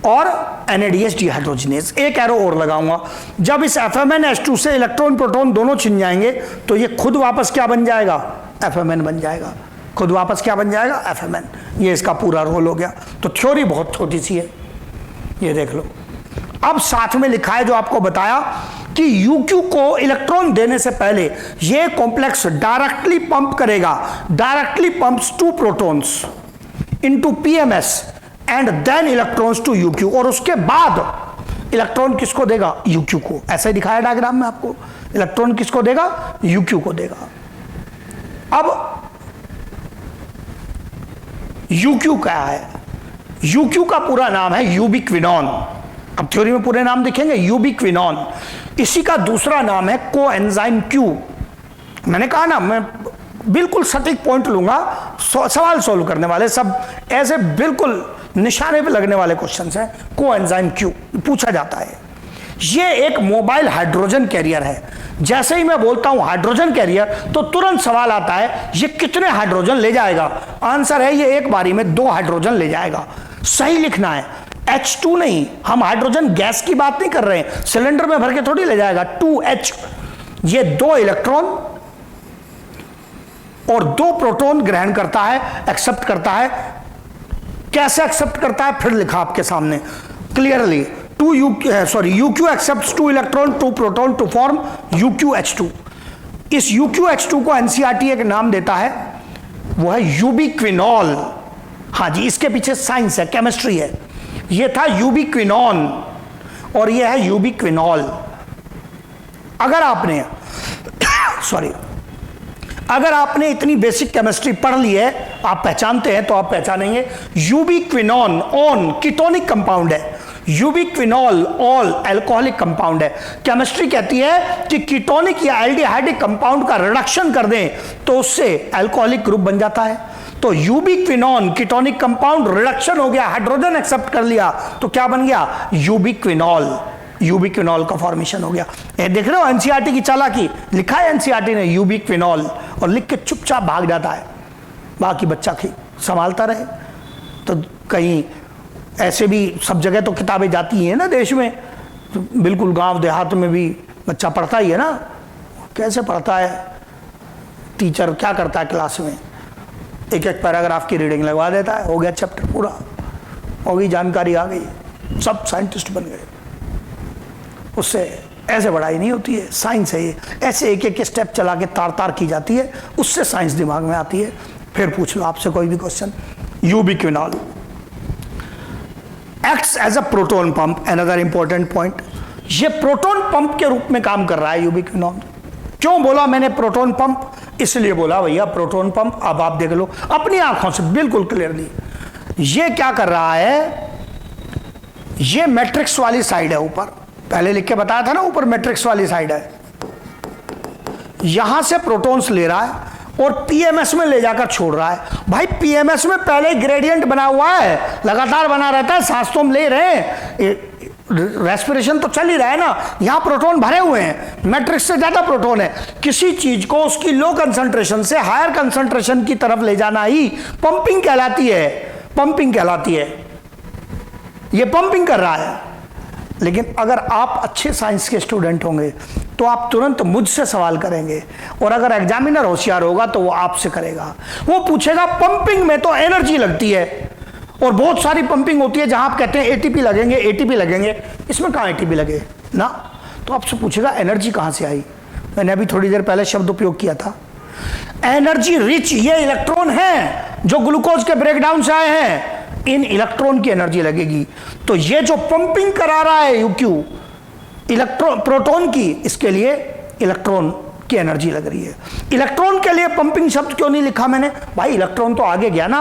और NADH डिहाइड्रोजिनेज। एक एरो और लगाऊंगा, जब इस FMNH2 से इलेक्ट्रॉन प्रोटॉन दोनों छिन जाएंगे तो ये खुद वापस क्या बन जाएगा, FMN बन जाएगा। खुद वापस क्या बन जाएगा, FMN। ये इसका पूरा रोल हो गया। तो थ्योरी बहुत छोटी सी है, ये देख लो। अब साथ में लिखा है जो आपको बताया कि UQ को इलेक्ट्रॉन देने से पहले ये कॉम्प्लेक्स डायरेक्टली पंप करेगा, directly pumps 2 protons into PMS and then electrons to UQ, और उसके बाद इलेक्ट्रॉन किसको देगा, UQ को। ऐसे दिखाया डायग्राम में आपको, इलेक्ट्रॉन किसको देगा, UQ को देगा। अब UQ क्या है, UQ का पूरा नाम है यूबिक्विनॉन। अब थ्योरी में पूरे नाम दिखेंगे, यूबिक्विनॉन। इसी का दूसरा नाम है कोएंजाइम Q। मैंने कहा ना, मैं बिल्कुल सटीक पॉइंट लूंगा, सवाल सोल्व करने वाले सब ऐसे बिल्कुल निशाने पे लगने वाले क्वेश्चंस हैं। कोएंजाइम Q पूछा जाता है। ये एक मोबाइल हाइड्रोजन कैरियर है। जैसे ही मैं बोलता हूं हाइड्रोजन कैरियर तो तुरंत सवाल आता है ये कितने हाइड्रोजन ले जाएगा। आंसर है ये एक बारी में 2 हाइड्रोजन ले जाएगा। सही लिखना है, H2 नहीं, हम हाइड्रोजन गैस की बात नहीं कर रहे हैं, सिलेंडर में भर के थोड़ी ले जाएगा। 2H, ये 2 इलेक्ट्रॉन और 2 प्रोटॉन ग्रहण करता है, एक्सेप्ट करता है। कैसे एक्सेप्ट करता है फिर लिखा आपके सामने clearly. UQ accepts 2 electron 2 proton to form UQH2। इस UQH2 को NCERT एक नाम देता है, वो है यूबिक्विनॉल। हाँ जी, इसके पीछे साइंस है, केमिस्ट्री है। ये था यूबिक्विनॉन और ये है यूबिक्विनॉल। अगर आपने अगर आपने इतनी बेसिक केमिस्ट्री पढ़ ली है, आप पहचानते हैं, तो आप पहचानेंगे यूबिक्विनॉन ऑन कीटोनिक कंपाउंड है। यूबिक्विनॉल ऑल एल्कोहलिक कंपाउंड है। केमिस्ट्री कहती है कि कीटोनिक या एल्डिहाइडिक कंपाउंड का रिडक्शन कर दें तो उससे एल्कोहलिक ग्रुप बन जाता है। तो यूबिक्विनॉन कीटोनिक कंपाउंड, रिडक्शन हो गया, हाइड्रोजन एक्सेप्ट कर लिया तो क्या बन गया, यूबिक्विनॉल। यूबिक्विनॉल का फॉर्मेशन हो गया। ये देख रहे हो एनसीईआरटी की चालाकी, लिखा है एनसीईआरटी ने यूबिक्विनॉल और लिख के चुपचाप भाग जाता है, बाकी बच्चा संभालता रहे। तो कहीं ऐसे भी सब जगह तो किताबें जाती हैं ना देश में, तो बिल्कुल गांव देहात में भी बच्चा पढ़ता ही है ना। कैसे पढ़ता है, टीचर क्या करता है क्लास में, एक एक पैराग्राफ की रीडिंग लगवा देता है, हो गया चैप्टर पूरा, हो गई, जानकारी आ गई, सब साइंटिस्ट बन गए। उससे ऐसे पढ़ाई नहीं होती है, साइंस है ये। ऐसे एक एक स्टेप चला के तार तार की जाती है, उससे साइंस दिमाग में आती है। फिर पूछ लो आपसे कोई भी question. Ubiquinol acts as a proton pump, another important point. ये प्रोटॉन पंप के रूप में काम कर रहा है यूबिक्विनॉल। क्यों बोला मैंने प्रोटॉन पंप, इसलिए बोला भैया प्रोटॉन पंप। अब आप देख लो अपनी आंखों से बिल्कुल क्लियरली, ये क्या कर रहा है, ये मैट्रिक्स वाली साइड है ऊपर, पहले लिख के बताया था ना, ऊपर मैट्रिक्स वाली साइड है। यहां से प्रोटॉन्स ले रहा है और पीएमएस में ले जाकर छोड़ रहा है। भाई पीएमएस में पहले ग्रेडियंट बना हुआ है, लगातार बना रहता है, सांस तो हम ले रहे हैं, रेस्पिरेशन तो चल ही रहा है ना, यहां प्रोटॉन भरे हुए हैं, मैट्रिक्स से ज्यादा प्रोटॉन है। किसी चीज को उसकी लो कंसंट्रेशन से हायर कंसंट्रेशन की तरफ ले जाना ही पंपिंग कहलाती है, पंपिंग कहलाती है। ये पंपिंग कर रहा है। लेकिन अगर आप अच्छे साइंस के स्टूडेंट होंगे तो आप तुरंत मुझसे सवाल करेंगे, और अगर एग्जामिनर होशियार होगा तो वो आपसे करेगा। वो पूछेगा पंपिंग में तो एनर्जी लगती है, और बहुत सारी पंपिंग होती है जहां आप कहते हैं एटीपी लगेंगे, एटीपी लगेंगे, इसमें कहां एटीपी लगे ना। तो आपसे पूछेगा एनर्जी कहां से आई। मैंने अभी थोड़ी देर पहले शब्द उपयोग किया था, एनर्जी रिच ये इलेक्ट्रॉन है जो ग्लूकोज के ब्रेकडाउन से आए हैं, इन इलेक्ट्रॉन की एनर्जी लगेगी। तो ये जो पंपिंग करा रहा है यूक्यू इलेक्ट्रॉन प्रोटॉन की, इसके लिए इलेक्ट्रॉन की एनर्जी लग रही है। इलेक्ट्रॉन के लिए पंपिंग शब्द क्यों नहीं लिखा मैंने? भाई इलेक्ट्रॉन तो आगे गया ना,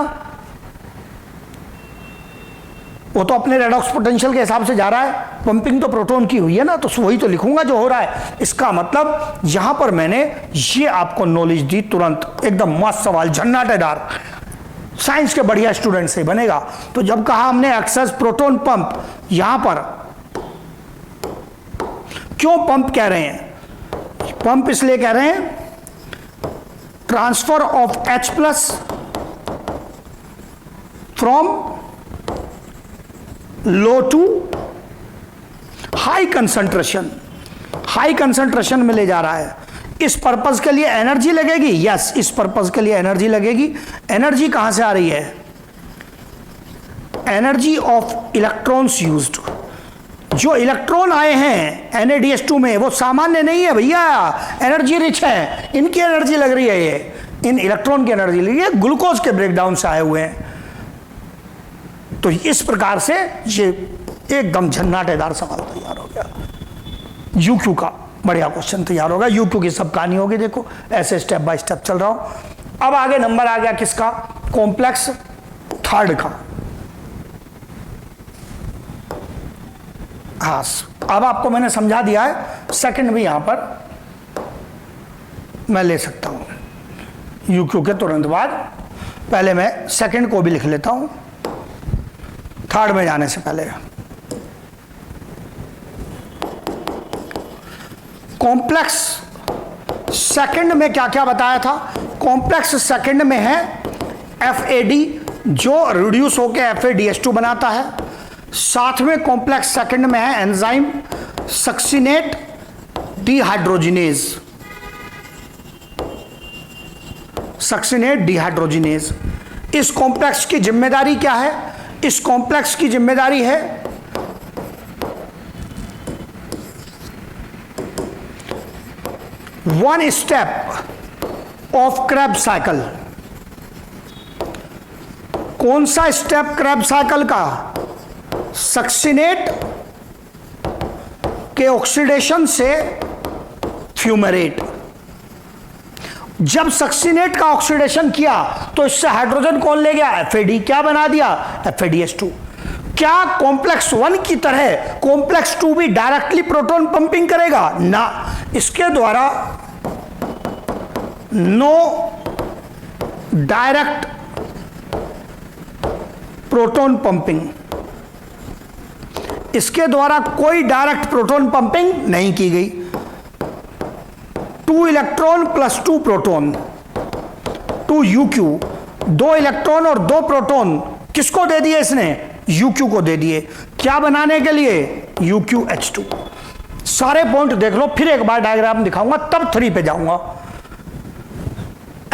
वो तो अपने रेडॉक्स पोटेंशियल के हिसाब से जा रहा है, पंपिंग तो प्रोटॉन की हुई है ना, तो वही तो लिखूंगा जो हो रहा है। इसका मतलब यहां पर मैंने ये आपको नॉलेज दी तुरंत, एकदम मस्त सवाल, झन्नाटेदार, साइंस के बढ़िया स्टूडेंट से बनेगा। तो जब कहा हमने एक्सेस प्रोटॉन पंप, यहां पर क्यों पंप कह रहे हैं? पंप इसलिए कह रहे हैं transfer of H plus from low to high concentration, high concentration में ले जा रहा है। इस पर्पस के लिए एनर्जी लगेगी, यस, इस पर्पस के लिए एनर्जी लगेगी। एनर्जी कहां से आ रही है? Energy of electrons used. जो इलेक्ट्रॉन आए हैं NaDH2 में वो सामान्य नहीं है भैया, एनर्जी रिच है, इनकी एनर्जी लग रही है, ये इन इलेक्ट्रॉन की एनर्जी लग रही है, ग्लूकोज के ब्रेकडाउन से आए हुए हैं। तो इस प्रकार से ये एकदम झन्नाटेदार सवाल तैयार हो गया, यूक्यू का बढ़िया क्वेश्चन तैयार होगा। यूक्यू की सब कहानी होगी, देखो ऐसे स्टेप बाय स्टेप चल रहा हूं। अब आगे नंबर आ गया किसका? कॉम्प्लेक्स थर्ड का। हाँ, अब आपको मैंने समझा दिया है, सेकंड भी यहां पर मैं ले सकता हूं यूक्यू के तुरंत बाद। पहले मैं सेकंड को भी लिख लेता हूं थर्ड में जाने से पहले। कॉम्प्लेक्स सेकंड में क्या क्या बताया था? कॉम्प्लेक्स सेकंड में है FAD जो रिड्यूस होकर FADH2 बनाता है। साथ में कॉम्प्लेक्स सेकंड में है enzyme succinate dehydrogenase, succinate dehydrogenase. इस कॉम्प्लेक्स की जिम्मेदारी क्या है? इस कॉम्प्लेक्स की जिम्मेदारी है one step of Krebs cycle. कौन सा स्टेप क्रेब्स साइकिल का? सक्सिनेट के ऑक्सीडेशन से फ्यूमेरेट। जब सक्सिनेट का ऑक्सीडेशन किया तो इससे हाइड्रोजन कौन ले गया? FAD। क्या बना दिया? FADH2। क्या कॉम्प्लेक्स 1 की तरह कॉम्प्लेक्स 2 भी डायरेक्टली प्रोटॉन पंपिंग करेगा? ना, इसके द्वारा नो डायरेक्ट प्रोटॉन पंपिंग, इसके द्वारा कोई डायरेक्ट प्रोटॉन पंपिंग नहीं की गई। 2 electron plus 2 proton, 2 UQ, 2 electron और 2 प्रोटॉन किसको दे दिए इसने? UQ को दे दिए। क्या बनाने के लिए? UQH2। सारे पॉइंट देख लो, फिर एक बार डायग्राम दिखाऊंगा, तब 3 पे जाऊंगा।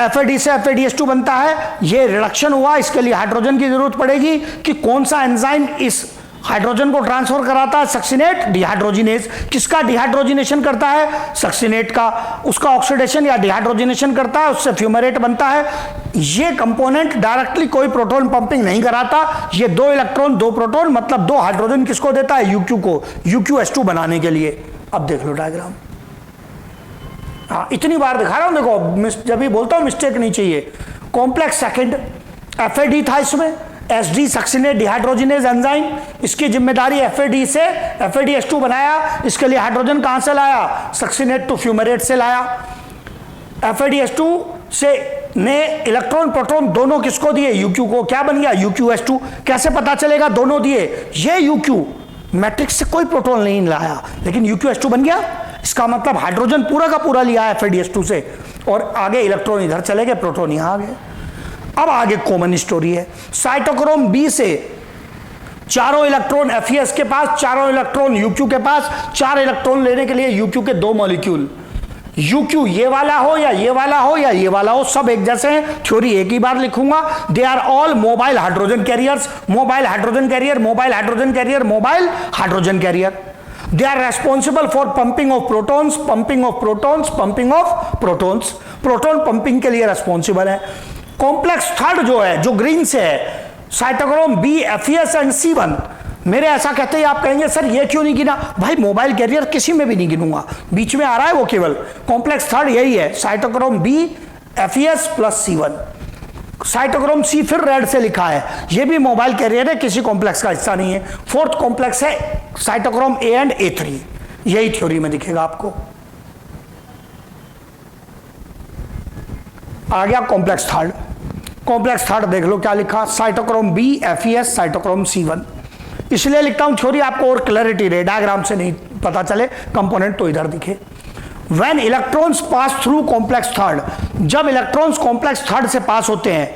FAD से FADH2 बनता है, ये रिडक्शन हुआ, इसके लिए हाइड्रोजन की जरूरत पड़ेगी कि कौन सा एंजाइम इस हाइड्रोजन को ट्रांसफर कराता है? Succinate dehydrogenase. किसका डिहाइड्रोजिनेशन करता है? सक्सिनेट का। उसका ऑक्सीडेशन या डिहाइड्रोजिनेशन करता है, उससे फ्यूमेरेट बनता है। ये कंपोनेंट डायरेक्टली कोई प्रोटॉन पंपिंग नहीं कराता। ये 2 इलेक्ट्रॉन 2 प्रोटॉन मतलब 2 हाइड्रोजन किसको देता है? UQ को, UQH2 बनाने के लिए। अब देख लो डायग्राम। हाँ, इतनी बार दिखा रहा हूं, देखो जब भी बोलता हूं मिस्टेक नहीं चाहिए। कॉम्प्लेक्स सेकंड FAD था, इसमें SD सक्सिनेट डिहाइड्रोजिनेज एंजाइम, इसकी जिम्मेदारी FAD से FADH2 बनाया। इसके लिए हाइड्रोजन कहां से लाया? सक्सिनेट टू फ्यूमेरेट से लाया। FADH2 से ने इलेक्ट्रॉन प्रोटॉन दोनों किसको दिए? UQ को। क्या बन गया? UQH2। कैसे पता चलेगा दोनों दिए? ये UQ मैट्रिक्स से कोई प्रोटॉन नहीं लाया, लेकिन UqS2 बन गया। इसका मतलब हाइड्रोजन पूरा का पूरा लिया है FeDH2 से, और आगे इलेक्ट्रॉन इधर चले गए, प्रोटॉन यहां आ गए। अब आगे कॉमन स्टोरी है, साइटोक्रोम B से चारों इलेक्ट्रॉन FeS के पास, चारों इलेक्ट्रॉन UQ के पास। 4 इलेक्ट्रॉन लेने के लिए UQ के 2 मॉलिक्यूल, UQ ये वाला हो या ये वाला हो या ये वाला हो, सब एक जैसे हैं। थ्योरी एक ही बार लिखूंगा, they are all mobile hydrogen carriers, mobile hydrogen carrier, mobile hydrogen carrier, mobile hydrogen carrier. They are responsible for pumping of protons, pumping of protons, pumping of protons, proton pumping के लिए responsible है। Complex third जो है, जो green से है, cytochrome B, FeS and C1। मेरे ऐसा कहते ही आप कहेंगे सर ये क्यों नहीं गिना? भाई मोबाइल कैरियर किसी में भी नहीं गिनूंगा, बीच में आ रहा है वो केवल कॉम्प्लेक्स थर्ड यही है, cytochrome B, FeS plus C1। Cytochrome C फिर रेड से लिखा है, ये भी मोबाइल कैरियर है, किसी कॉम्प्लेक्स का हिस्सा नहीं है। फोर्थ कॉम्प्लेक्स है साइटोक्रोम A एंड A3, यही थ्योरी में दिखेगा आपको। आ गया कॉम्प्लेक्स थर्ड। कॉम्प्लेक्स थर्ड देख लो क्या लिखा, cytochrome B, FeS, cytochrome C1। इसलिए लिखता हूं थ्योरी आपको और क्लैरिटी रहे, डायग्राम से नहीं पता चले, कंपोनेंट तो इधर दिखे। When electrons pass through complex third, जब इलेक्ट्रॉन्स कॉम्प्लेक्स थर्ड से पास होते हैं,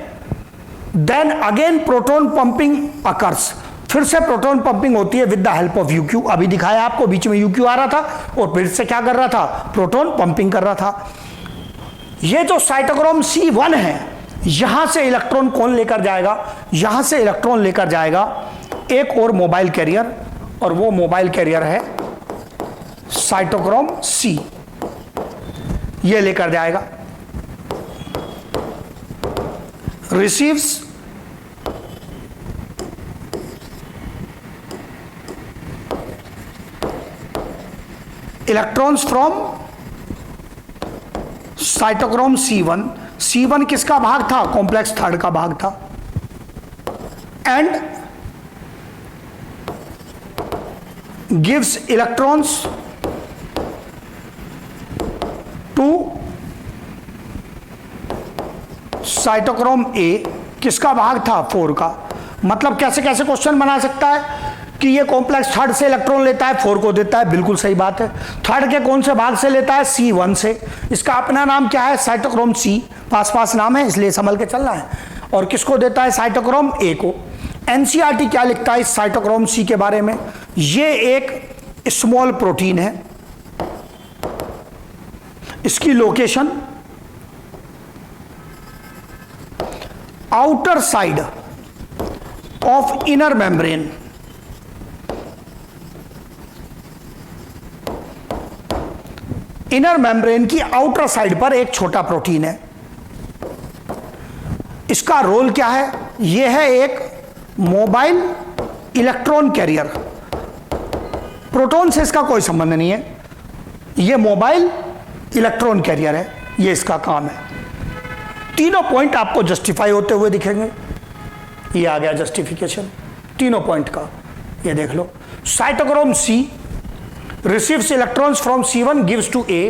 then again proton pumping occurs, फिर से प्रोटॉन पंपिंग होती है with the help of UQ। अभी दिखाया आपको, बीच में UQ आ रहा था और फिर से क्या कर रहा था, प्रोटॉन पंपिंग कर रहा था। ये जो साइटोक्रोम C1 है, यहां से इलेक्ट्रॉन कौन लेकर जाएगा, यहां से इलेक्ट्रॉन लेकर जाएगा एक और मोबाइल कैरियर, और वो मोबाइल कैरियर है साइटोक्रोम C, ये लेकर जाएगा। Receives electrons from cytochrome C1। C1 किसका भाग था, कॉम्प्लेक्स थर्ड का भाग था। And gives electrons to cytochrome A, किसका भाग था, 4 का। मतलब कैसे कैसे क्वेश्चन बना सकता है कि ये कॉम्प्लेक्स थर्ड से इलेक्ट्रॉन लेता है, 4 को देता है, बिल्कुल सही बात है। थर्ड के कौन से भाग से लेता है, C1 से। इसका अपना नाम क्या है, साइटोक्रोम C, पास पास नाम है इसलिए संभल के चलना है। और किसको देता है, साइटोक्रोम A को। NCERT क्या लिखता है इस साइटोक्रोम C के बारे में, ये एक स्मॉल प्रोटीन है, इसकी location outer side of inner membrane, inner membrane की आउटर साइड पर एक छोटा प्रोटीन है। इसका रोल क्या है, यह है एक मोबाइल इलेक्ट्रॉन कैरियर, प्रोटॉन से इसका कोई संबंध नहीं है, यह मोबाइल इलेक्ट्रॉन कैरियर है, यह इसका काम है। तीनों पॉइंट आपको जस्टिफाई होते हुए दिखेंगे। ये आ गया जस्टिफिकेशन तीनों पॉइंट का, ये देख लो। Cytochrome C receives electrons from C1 gives to A,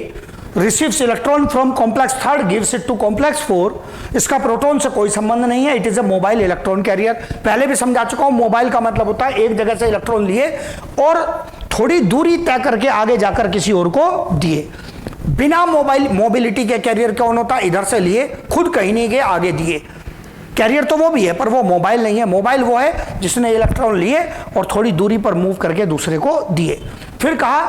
receives electron from complex third gives it to complex 4। इसका प्रोटॉन से कोई संबंध नहीं है, it is a mobile electron carrier. पहले भी समझा चुका हूं, मोबाइल का मतलब होता है एक जगह से इलेक्ट्रॉन लिए और थोड़ी दूरी तय करके आगे जाकर किसी और को दिए। बिना मोबिलिटी के कैरियर कौन होता है, इधर से लिए, खुद कहीं नहीं गए, आगे दिए। कैरियर तो वो भी है पर वो मोबाइल नहीं है। मोबाइल वो है जिसने इलेक्ट्रॉन लिए और थोड़ी दूरी पर मूव करके दूसरे को दिए। फिर कहा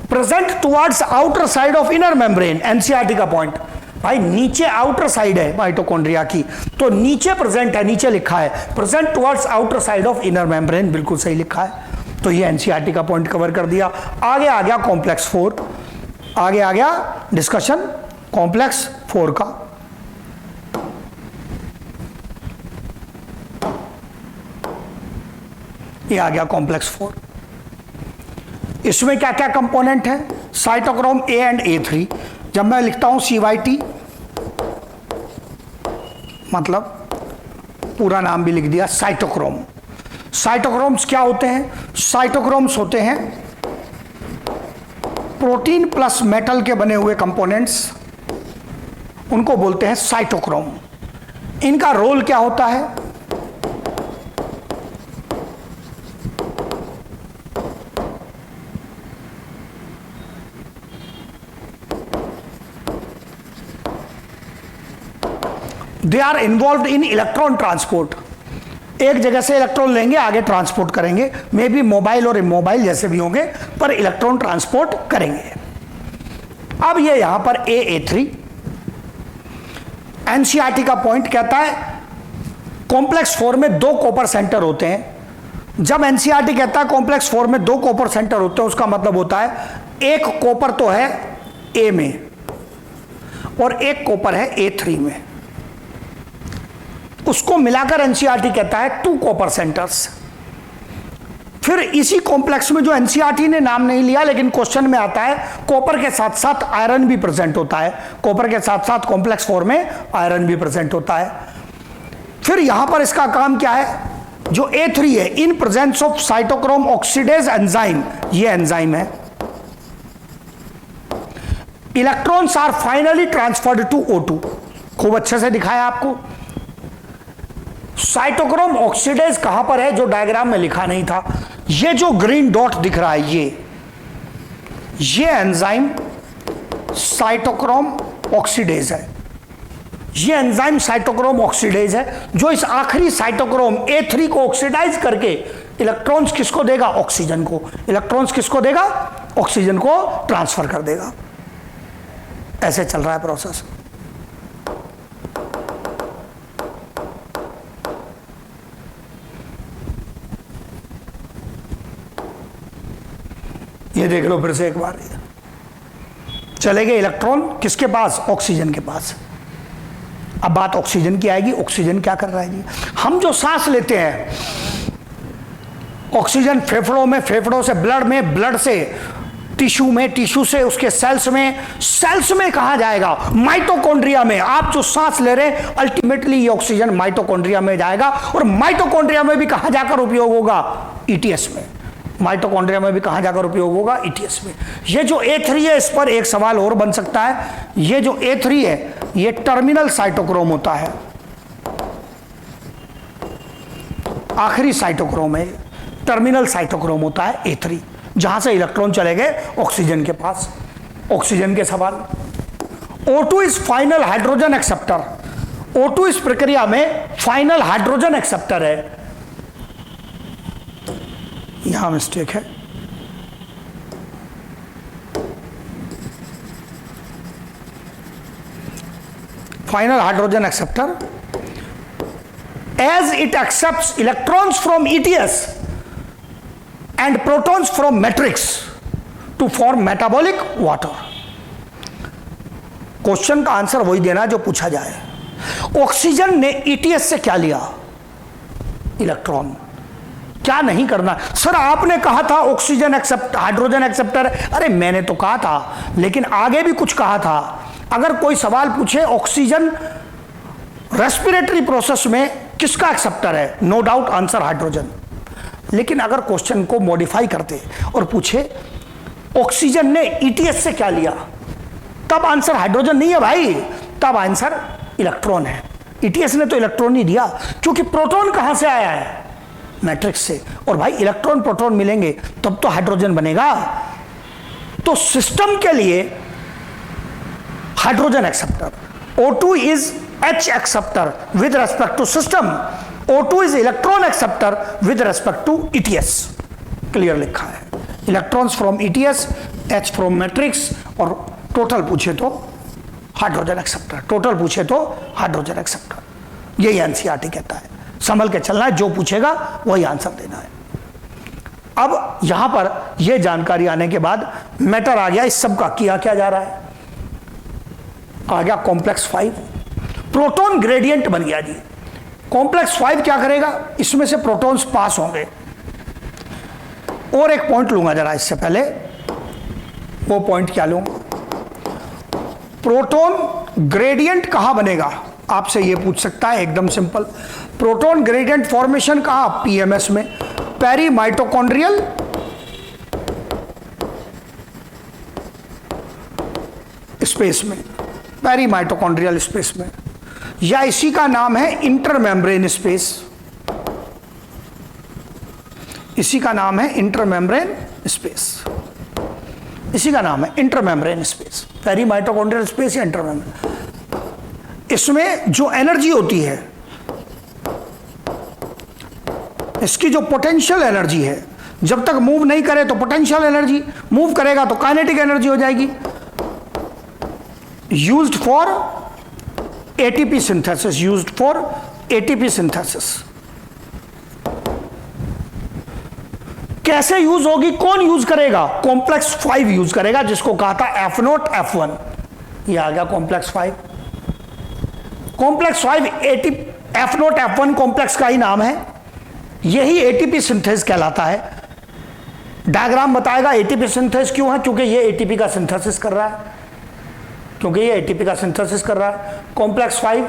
present towards outer side of inner membrane, NCERT का पॉइंट। भाई नीचे आउटर साइड है माइटोकॉन्ड्रिया की, तो नीचे प्रेजेंट है, नीचे लिखा है present towards outer side of inner membrane, बिल्कुल सही लिखा है। तो ये एनसीईआरटी का पॉइंट कवर कर दिया। आगे आ गया कॉम्प्लेक्स 4, आगे आ गया डिस्कशन कॉम्प्लेक्स 4 का। ये आ गया कॉम्प्लेक्स 4। इसमें क्या क्या कंपोनेंट है, साइटोक्रोम A एंड A3। जब मैं लिखता हूं CYT, मतलब पूरा नाम भी लिख दिया साइटोक्रोम। साइटोक्रोम्स क्या होते हैं, साइटोक्रोम्स होते हैं प्रोटीन प्लस मेटल के बने हुए कंपोनेंट्स, उनको बोलते हैं साइटोक्रोम। इनका रोल क्या होता है, they are involve in electron transport. एक जगह से इलेक्ट्रॉन लेंगे, आगे ट्रांसपोर्ट करेंगे, मे बी मोबाइल और इमोबाइल जैसे भी होंगे, पर इलेक्ट्रॉन ट्रांसपोर्ट करेंगे। अब ये यहां पर A3 एनसीईआरटी का पॉइंट कहता है कॉम्प्लेक्स 4 में 2 कॉपर सेंटर होते हैं। जब एनसीईआरटी कहता है कॉम्प्लेक्स 4 में 2 कॉपर सेंटर होते हैं, उसका मतलब होता है एक कॉपर तो है A में और एक कॉपर है A3 में, उसको मिलाकर एनसीईआरटी कहता है 2 कॉपर सेंटर्स। फिर इसी कॉम्प्लेक्स में जो एनसीईआरटी ने नाम नहीं लिया लेकिन क्वेश्चन में आता है, कॉपर के साथ साथ आयरन भी प्रेजेंट होता है। कॉपर के साथ साथ कॉम्प्लेक्स 4 में आयरन भी प्रेजेंट होता है। फिर यहां पर इसका काम क्या है, जो A3 है, in presence of cytochrome oxidase enzyme, ये एंजाइम है, electrons are finally transferred to O2। खूब अच्छे से दिखाया आपको। साइटोक्रोम ऑक्सीडेज कहां पर है, जो डायग्राम में लिखा नहीं था। ये जो ग्रीन डॉट दिख रहा है, ये एंजाइम साइटोक्रोम ऑक्सीडेज है। ये एंजाइम साइटोक्रोम ऑक्सीडेज है, जो इस आखिरी साइटोक्रोम A3 को ऑक्सीडाइज करके इलेक्ट्रॉन्स किसको देगा, ऑक्सीजन को। इलेक्ट्रॉन्स किसको देगा, ऑक्सीजन को ट्रांसफर कर देगा। ऐसे चल रहा है प्रोसेस। ये देख लो फिर से एक बार, चले गए इलेक्ट्रॉन किसके पास, ऑक्सीजन के पास। अब बात ऑक्सीजन की आएगी, ऑक्सीजन क्या कर रहा है जी। हम जो सांस लेते हैं, ऑक्सीजन फेफड़ों में, फेफड़ों से ब्लड में, ब्लड से टिश्यू में, टिश्यू से उसके सेल्स में, सेल्स में कहां जाएगा, माइटोकॉन्ड्रिया में। आप जो सांस ले रहे हैं, अल्टीमेटली ये ऑक्सीजन माइटोकॉन्ड्रिया में जाएगा, और माइटोकॉन्ड्रिया में भी कहां जाकर उपयोग होगा, ईटीएस में। माइटोकॉन्ड्रिया में भी कहां जाकर उपयोग होगा, ईटीएस में। ये जो A3 है, इस पर एक सवाल और बन सकता है। ये जो A3 है, ये टर्मिनल साइटोक्रोम होता है, आखिरी साइटोक्रोम है, टर्मिनल साइटोक्रोम होता है A3, जहां से इलेक्ट्रॉन चले गए ऑक्सीजन के पास। ऑक्सीजन के सवाल। O2 is final hydrogen acceptor. O2 इस प्रक्रिया में फाइनल हाइड्रोजन एक्सेप्टर है। यहां मिस्टेक है, final hydrogen acceptor as it accepts electrons from ETS and protons from matrix to form metabolic water. Question का आंसर वही देना जो पूछा जाए। ऑक्सीजन ने ETS से क्या लिया, इलेक्ट्रॉन। क्या नहीं करना सर, आपने कहा था ऑक्सीजन एक्सेप्ट, हाइड्रोजन एक्सेप्टर। अरे मैंने तो कहा था, लेकिन आगे भी कुछ कहा था। अगर कोई सवाल पूछे ऑक्सीजन रेस्पिरेटरी प्रोसेस में किसका एक्सेप्टर है, नो डाउट आंसर हाइड्रोजन। लेकिन अगर क्वेश्चन को मॉडिफाई करते और पूछे ऑक्सीजन ने ETS से क्या लिया, तब आंसर हाइड्रोजन नहीं है भाई, तब आंसर इलेक्ट्रॉन है। ETS ने तो इलेक्ट्रॉन नहीं दिया, क्योंकि प्रोटॉन कहां से आया है, मैट्रिक्स से। और भाई इलेक्ट्रॉन प्रोटॉन मिलेंगे तब तो हाइड्रोजन बनेगा। तो सिस्टम के लिए hydrogen acceptor. O2 is H acceptor with respect to system, O2 is electron acceptor with respect to ETS। Clear लिखा है, electrons from ETS, H from matrix, और टोटल पूछे तो हाइड्रोजन एक्सेप्टर, टोटल पूछे तो हाइड्रोजन एक्सेप्टर। यही NCERT कहता है। संभल के चलना है, जो पूछेगा वही आंसर देना है। अब यहां पर यह जानकारी आने के बाद मैटर आ गया इस सब का, किया क्या जा रहा है, आ गया कॉम्प्लेक्स 5, प्रोटॉन ग्रेडियंट बन गया जी। कॉम्प्लेक्स 5 क्या करेगा, इसमें से प्रोटॉन्स पास होंगे। और एक पॉइंट लूंगा जरा इससे पहले, वो पॉइंट क्या लूंगा, प्रोटॉन ग्रेडियंट कहां बनेगा, आपसे ये पूछ सकता है, एकदम सिंपल। प्रोटॉन ग्रेडियंट फॉर्मेशन कहां, PMS में, पेरी माइटोकॉन्ड्रियल स्पेस में, पेरी माइटोकॉन्ड्रियल स्पेस में, या इसी का नाम है इंटरमेम्ब्रेन स्पेस, इसी का नाम है इंटरमेम्ब्रेन स्पेस, इसी का नाम है intermembrane space, peri mitochondrial space या इंटरमेम्ब्रेन। इसमें जो एनर्जी होती है, इसकी जो पोटेंशियल एनर्जी है, जब तक मूव नहीं करे तो पोटेंशियल एनर्जी, मूव करेगा तो काइनेटिक एनर्जी हो जाएगी। Used for ATP synthesis, used for ATP synthesis. कैसे यूज होगी, कौन यूज करेगा? कॉम्प्लेक्स 5 यूज करेगा, जिसको कहा था F0 F1। ये आ गया complex 5। Complex 5 F0 F1 complex का ही नाम है, यही एटीपी सिंथेसिस कहलाता है। डायग्राम बताएगा एटीपी सिंथेसिस क्यों है, क्योंकि ये एटीपी का सिंथेसिस कर रहा है, क्योंकि ये एटीपी का सिंथेसिस कर रहा है। Complex 5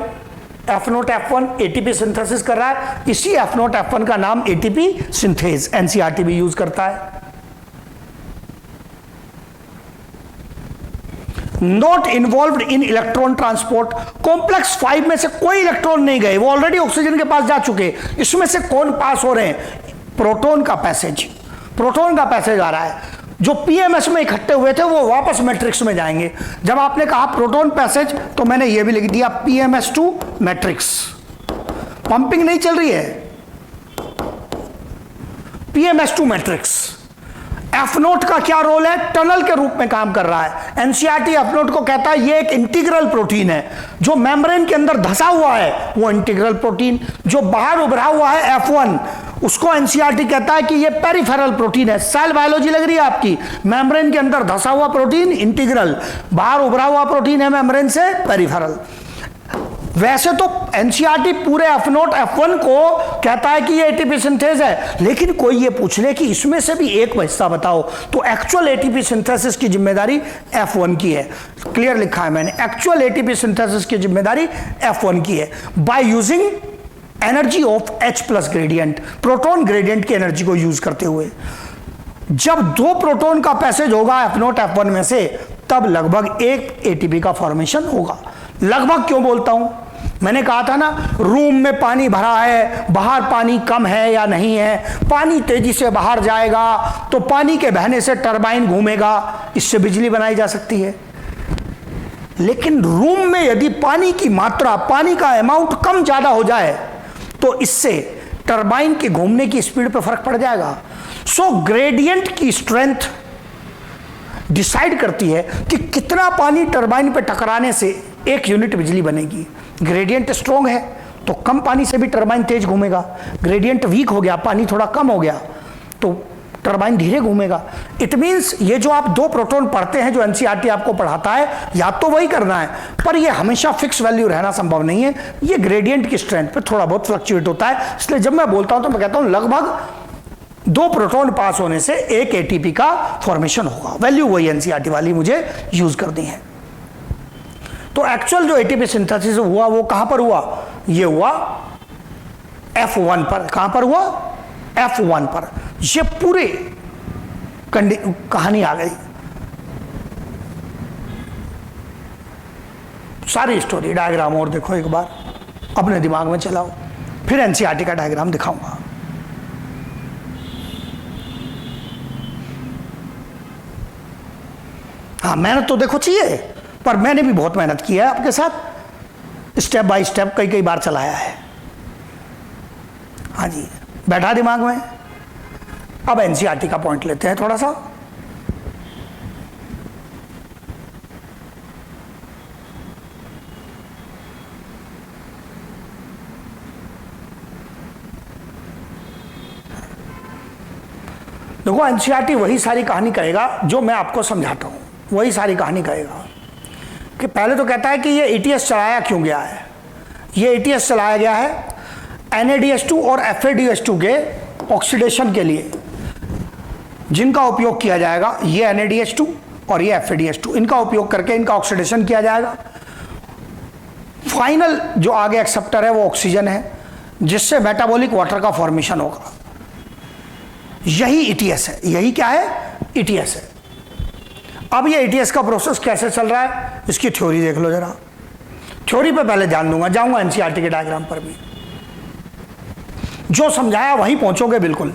F0 F1 ATP synthesis कर रहा है, इसी F0 F1 का नाम एटीपी सिंथेज एनसीईआरटी भी यूज करता है। Not involved in electron transport, complex 5 में से कोई इलेक्ट्रॉन नहीं गए, वो ऑलरेडी ऑक्सीजन के पास जा चुके। इसमें से कौन पास हो रहे हैं? प्रोटॉन का पैसेज, प्रोटॉन का पैसेज आ रहा है। जो पीएमएस में इकट्ठे हुए थे वो वापस मैट्रिक्स में जाएंगे। जब आपने कहा प्रोटॉन पैसेज तो मैंने ये भी लिख दिया पीएमएस2 मैट्रिक्स। पंपिंग नहीं चल रही है, पीएमएस2 मैट्रिक्स। F0 का क्या रोल है? टनल के रूप में काम कर रहा है। एनसीईआरटी F0 को कहता है ये एक इंटीग्रल प्रोटीन है, जो मेम्ब्रेन के अंदर धसा हुआ है वो इंटीग्रल प्रोटीन, जो बाहर उभरा हुआ है F1 उसको एनसीईआरटी कहता है कि ये पेरिफेरल प्रोटीन है। सेल बायोलॉजी लग रही है आपकी, मेम्ब्रेन के अंदर धसा हुआ प्रोटीन इंटीग्रल, बाहर उभरा हुआ प्रोटीन है मेम्ब्रेन से पेरिफेरल। वैसे तो एनसीईआरटी पूरे F0 F1 को कहता है कि ये एटीपी सिंथेस है, लेकिन कोई ये पूछ ले कि इसमें से भी एक हिस्सा बताओ, तो एक्चुअल एटीपी सिंथेसिस की जिम्मेदारी F1 की है। क्लियर लिखा है मैंने, एक्चुअल एटीपी सिंथेसिस की जिम्मेदारी F1 की है, by using energy of H+ gradient, proton gradient की एनर्जी को यूज करते हुए। जब 2 प्रोटॉन का पैसेज होगा F0 F1 में से, तब लगभग एक एटीपी का फॉर्मेशन होगा। लगभग क्यों बोलता हूं? मैंने कहा था ना, रूम में पानी भरा है, बाहर पानी कम है या नहीं है, पानी तेजी से बाहर जाएगा तो पानी के बहने से टरबाइन घूमेगा, इससे बिजली बनाई जा सकती है। लेकिन रूम में यदि पानी की मात्रा, पानी का अमाउंट कम ज्यादा हो जाए तो इससे टरबाइन के घूमने की स्पीड पर फर्क पड़ जाएगा। सो ग्रेडियंट की स्ट्रेंथ डिसाइड करती है कि कितना पानी टरबाइन पे टकराने से 1 यूनिट बिजली बनेगी। ग्रेडियंट स्ट्रॉन्ग है तो कम पानी से भी टरबाइन तेज घूमेगा, ग्रेडियंट वीक हो गया, पानी थोड़ा कम हो गया तो टरबाइन धीरे घूमेगा। इट मींस ये जो आप 2 प्रोटॉन पढ़ते हैं, जो एनसीईआरटी आपको पढ़ाता है, या तो वही करना है, पर ये हमेशा फिक्स वैल्यू रहना संभव नहीं है। ये ग्रेडियंट की स्ट्रेंथ पे थोड़ा बहुत फ्लक्चुएट होता है। इसलिए जब मैं बोलता हूं तो मैं कहता हूं लगभग 2 प्रोटॉन पास होने से 1 एटीपी का फॉर्मेशन होगा। वैल्यू वही एनसीईआरटी वाली मुझे यूज कर दी है। तो एक्चुअल जो एटीपी सिंथेसिस हुआ वो कहां पर हुआ? ये हुआ F1 पर। कहां पर हुआ? F1 पर। ये पूरी कहानी आ गई, सारी स्टोरी। डायग्राम और देखो एक बार, अपने दिमाग में चलाओ, फिर एनसीईआरटी का डायग्राम दिखाऊंगा। हाँ, मेहनत तो देखो चाहिए, पर मैंने भी बहुत मेहनत की है आपके साथ, स्टेप बाय स्टेप कई बार चलाया है। हाँ जी, बैठा दिमाग में। अब एनसीईआरटी का पॉइंट लेते हैं थोड़ा सा। देखो, एनसीईआरटी वही सारी कहानी कहेगा जो मैं आपको समझाता हूं, वही सारी कहानी कहेगा। कि पहले तो कहता है कि ये ETS चलाया क्यों गया है। ये ETS चलाया गया है NADH2 और FADH2 के ऑक्सीडेशन के लिए, जिनका उपयोग किया जाएगा। ये NADH2 और ये FADH2, इनका उपयोग करके इनका ऑक्सीडेशन किया जाएगा। फाइनल जो आगे एक्सेप्टर है वो ऑक्सीजन है, जिससे मेटाबॉलिक वाटर का फॉर्मेशन होगा। यही ETS है। यही क्या है? ETS है। अब ये ETS का प्रोसेस कैसे चल रहा है, इसकी थ्योरी देख लो जरा। थ्योरी पे पहले ध्यान दूंगा, जाऊंगा एनसीईआरटी के डायग्राम पर भी। जो समझाया वहीं पहुंचोगे बिल्कुल।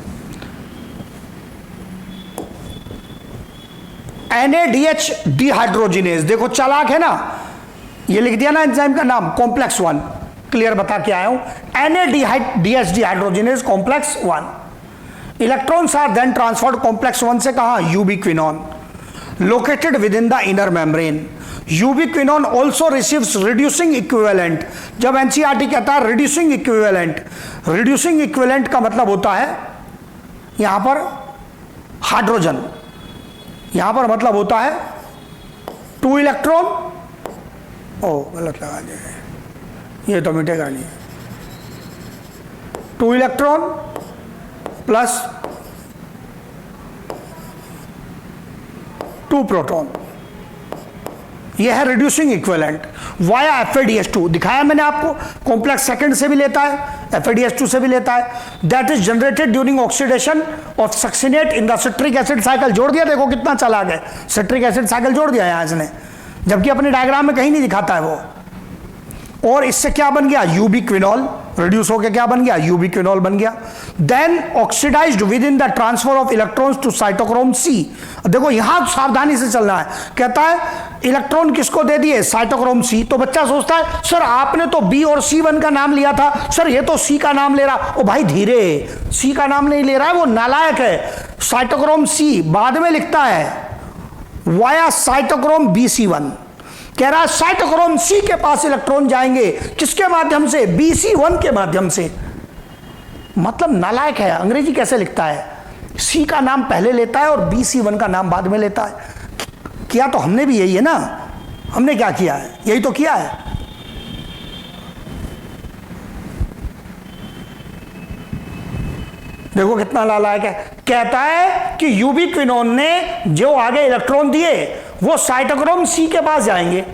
NADH डिहाइड्रोजिनेज, देखो चालाक है ना, ये लिख दिया ना एंजाइम का नाम, कॉम्प्लेक्स 1, क्लियर बता के आया हूं, NADHD hydrogenase complex 1। Electrons are then transferred complex 1 से कहां, ubiquinone, located with in the inner membrane. Ubiquinone also receives reducing equivalent. जब एनसीईआरटी कहता है रिड्यूसिंग इक्विवेलेंट, रिड्यूसिंग इक्विवेलेंट का मतलब होता है यहां पर हाइड्रोजन, यहां पर मतलब होता है 2 इलेक्ट्रॉन, ओ गलत लगा दिया, ये तो मिटेगा नहीं, 2 इलेक्ट्रॉन प्लस 2 प्रोटॉन, यह है रिड्यूसिंग इक्विवेलेंट वाया FADH2। दिखाया मैंने आपको, कॉम्प्लेक्स सेकंड से भी लेता है, FADH2 से भी लेता है। That is generated during oxidation of succinate in the citric acid cycle. जोड़ दिया, देखो कितना चला गया, सिट्रिक एसिड साइकिल जोड़ दिया यहां इसने, जबकि अपने डायग्राम में कहीं नहीं दिखाता है वो। और इससे क्या बन गया, यूबिक्विनोल, रिड्यूस होकर क्या बन गया, यूबिक्विनोल बन गया। Then oxidised with in the transfer of electrons to cytochrome C। देखो यहां सावधानी से चलना है, कहता है इलेक्ट्रॉन किसको दे दिए, साइटोक्रोम C। तो बच्चा सोचता है सर आपने तो B और C1 का नाम लिया था, सर ये तो C का नाम ले रहा। ओ भाई धीरे, C का नाम नहीं ले रहा है, वो नालायक है। साइटोक्रोम C बाद में लिखता है वाया साइटोक्रोम BC1। कह रहा है साइटोक्रोम C के पास इलेक्ट्रॉन जाएंगे, किसके माध्यम से, BC1 के माध्यम से। मतलब नालायक है, अंग्रेजी कैसे लिखता है, C का नाम पहले लेता है और BC1 का नाम बाद में लेता है। किया तो हमने भी यही है ना, हमने क्या किया है, यही तो किया है। देखो कितना नालायक है, कहता है कि यूबिक्विनोन ने जो आगे इलेक्ट्रॉन दिए वो साइटोक्रोम C के पास जाएंगे।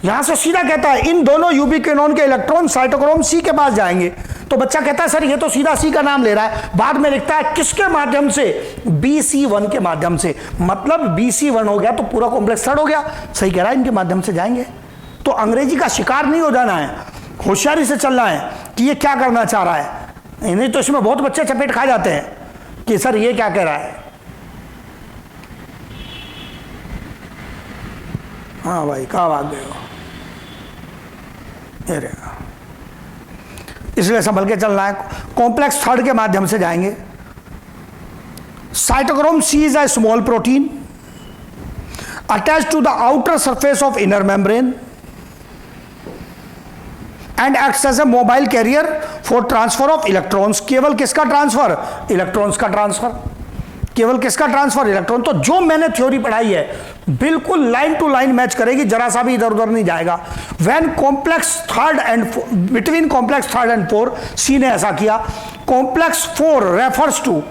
यहां से सीधा कहता है इन दोनों यूबिक्विनोन के इलेक्ट्रॉन साइटोक्रोम C के पास जाएंगे। तो बच्चा कहता है सर ये तो सीधा C का नाम ले रहा है, बाद में लिखता है किसके माध्यम से, BC1 के माध्यम से। मतलब BC1 हो गया तो पूरा कॉम्प्लेक्स थर्ड हो गया, सही कह रहा है, इनके माध्यम से जाएंगे। तो अंग्रेजी का शिकार नहीं हो जाना है, होशियारी से चलना है कि ये क्या करना चाह रहा है। नहीं तो इसमें बहुत बच्चे चपेट खा जाते हैं कि सर ये क्या कह रहा है। हाँ भाई कहाँ भाग गए हो, ये रहेगा, इसलिए संभल के चलना है। कॉम्प्लेक्स थर्ड के माध्यम से जाएंगे। Cytochrome C is a small protein attach to the outer surface of inner membrane and acts as a mobile carrier for transfer of electrons. केवल किसका ट्रांसफर, इलेक्ट्रॉन्स का ट्रांसफर, केवल किसका ट्रांसफर, इलेक्ट्रॉन। तो जो मैंने थ्योरी पढ़ाई है बिल्कुल लाइन टू लाइन मैच करेगी, जरा सा भी इधर उधर नहीं जाएगा। When complex third and between complex third and 4 C ने ऐसा किया। Complex 4 refers to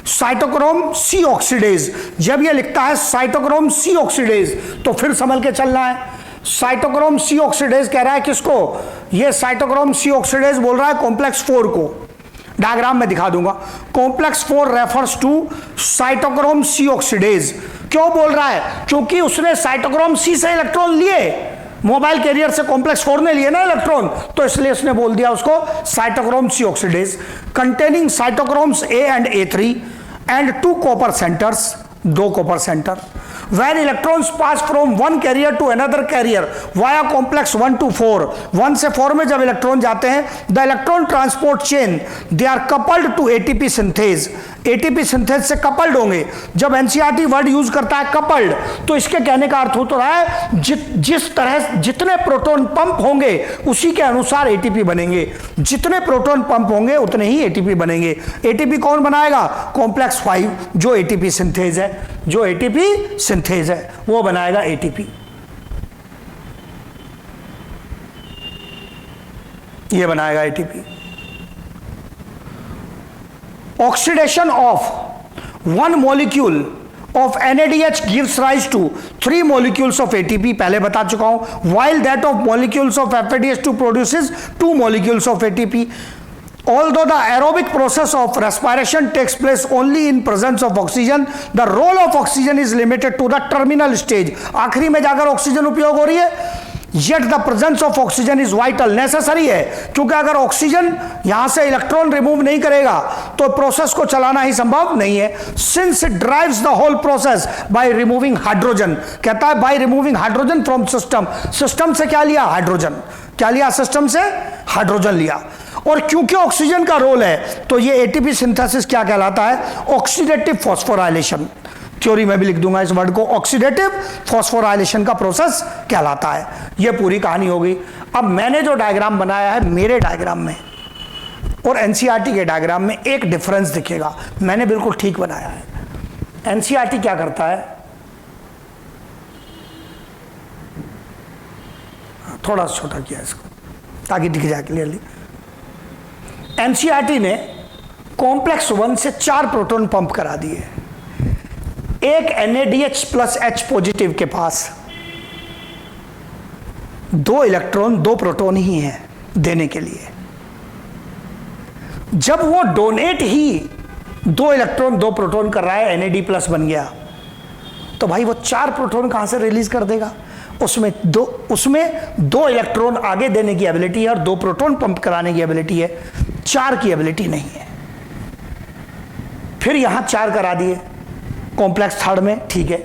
cytochrome C oxidase. जब ये लिखता है साइटोक्रोम C ऑक्सीडेज तो फिर संभल के चलना है। साइटोक्रोम C ऑक्सीडेज कह रहा है किसको, ये साइटोक्रोम C ऑक्सीडेज बोल रहा है कॉम्प्लेक्स 4 को। डायग्राम में दिखा दूंगा। Complex 4 refers to cytochrome C oxidase. क्यों बोल रहा है, क्योंकि उसने साइटोक्रोम C से इलेक्ट्रॉन लिए, मोबाइल कैरियर से कॉम्प्लेक्स 4 ने लिए ना इलेक्ट्रॉन, तो इसलिए उसने बोल दिया उसको cytochrome C oxidase. Containing cytochromes A and A3 and 2 copper centres, 2 copper centre. When electrons pass from one carrier to another carrier via complex 1 to 4, 1 से 4 में जब इलेक्ट्रॉन जाते हैं, the electron transport chain they are coupled to ATP synthase। ATP synthase से coupled होंगे। जब NCERT word use करता है coupled, तो इसके कहने का अर्थ होता है जिस तरह जितने प्रोटॉन पंप होंगे उसी के अनुसार ATP बनेंगे, जितने प्रोटॉन पंप होंगे उतने ही ATP बनेंगे। ATP कौन बनाएगा, कॉम्प्लेक्स 5 जो ATP सिंथेज है, जो ATP सिंथेज है वो बनाएगा ATP। ये बनाएगा ATP। Oxidation of 1 molecule of NADH gives rise to 3 molecules of ATP, पहले बता चुका हूं। while that of molecules of FADH2 produces 2 molecules of ATP। Although the aerobic process of respiration takes place only in presence of oxygen, the role of oxygen is limited to the terminal stage। आखिरी में जाकर oxygen उपयोग हो रही है, yet the presence of oxygen is vital, necessary है, क्योंकि अगर ऑक्सीजन यहां से इलेक्ट्रॉन रिमूव नहीं करेगा तो प्रोसेस को चलाना ही संभव नहीं है। Since it drives the whole process by removing hydrogen, कहता है by removing hydrogen from system, system से क्या लिया, हाइड्रोजन, क्या लिया सिस्टम से, हाइड्रोजन लिया। और क्योंकि ऑक्सीजन का रोल है तो ये एटीपी सिंथेसिस क्या कहलाता है, ऑक्सीडेटिव फॉस्फोराइलेशन, थ्योरी में भी लिख दूंगा इस वर्ड को, ऑक्सीडेटिव फॉस्फोराइलेशन का प्रोसेस कहलाता है। ये पूरी कहानी हो गई। अब मैंने जो डायग्राम बनाया है, मेरे डायग्राम में और एनसीईआरटी के डायग्राम में एक डिफरेंस दिखेगा, मैंने बिल्कुल ठीक बनाया है। एनसीईआरटी क्या करता है, थोड़ा सा छोटा किया इसको ताकि दिख जाए क्लियरली। एनसीईआरटी ने कॉम्प्लेक्स 1 से 4 प्रोटॉन पंप करा दिए। एक NADH प्लस H पॉजिटिव के पास 2 इलेक्ट्रॉन 2 प्रोटॉन ही हैं देने के लिए। जब वो डोनेट ही 2 इलेक्ट्रॉन 2 प्रोटॉन कर रहा है, NAD प्लस बन गया, तो भाई वो 4 प्रोटॉन कहां से रिलीज कर देगा, उसमें दो इलेक्ट्रॉन आगे देने की एबिलिटी है और 2 प्रोटॉन पंप कराने की एबिलिटी है, 4 की एबिलिटी नहीं है। फिर यहां 4 करा दिए कॉम्प्लेक्स 3 में, ठीक है।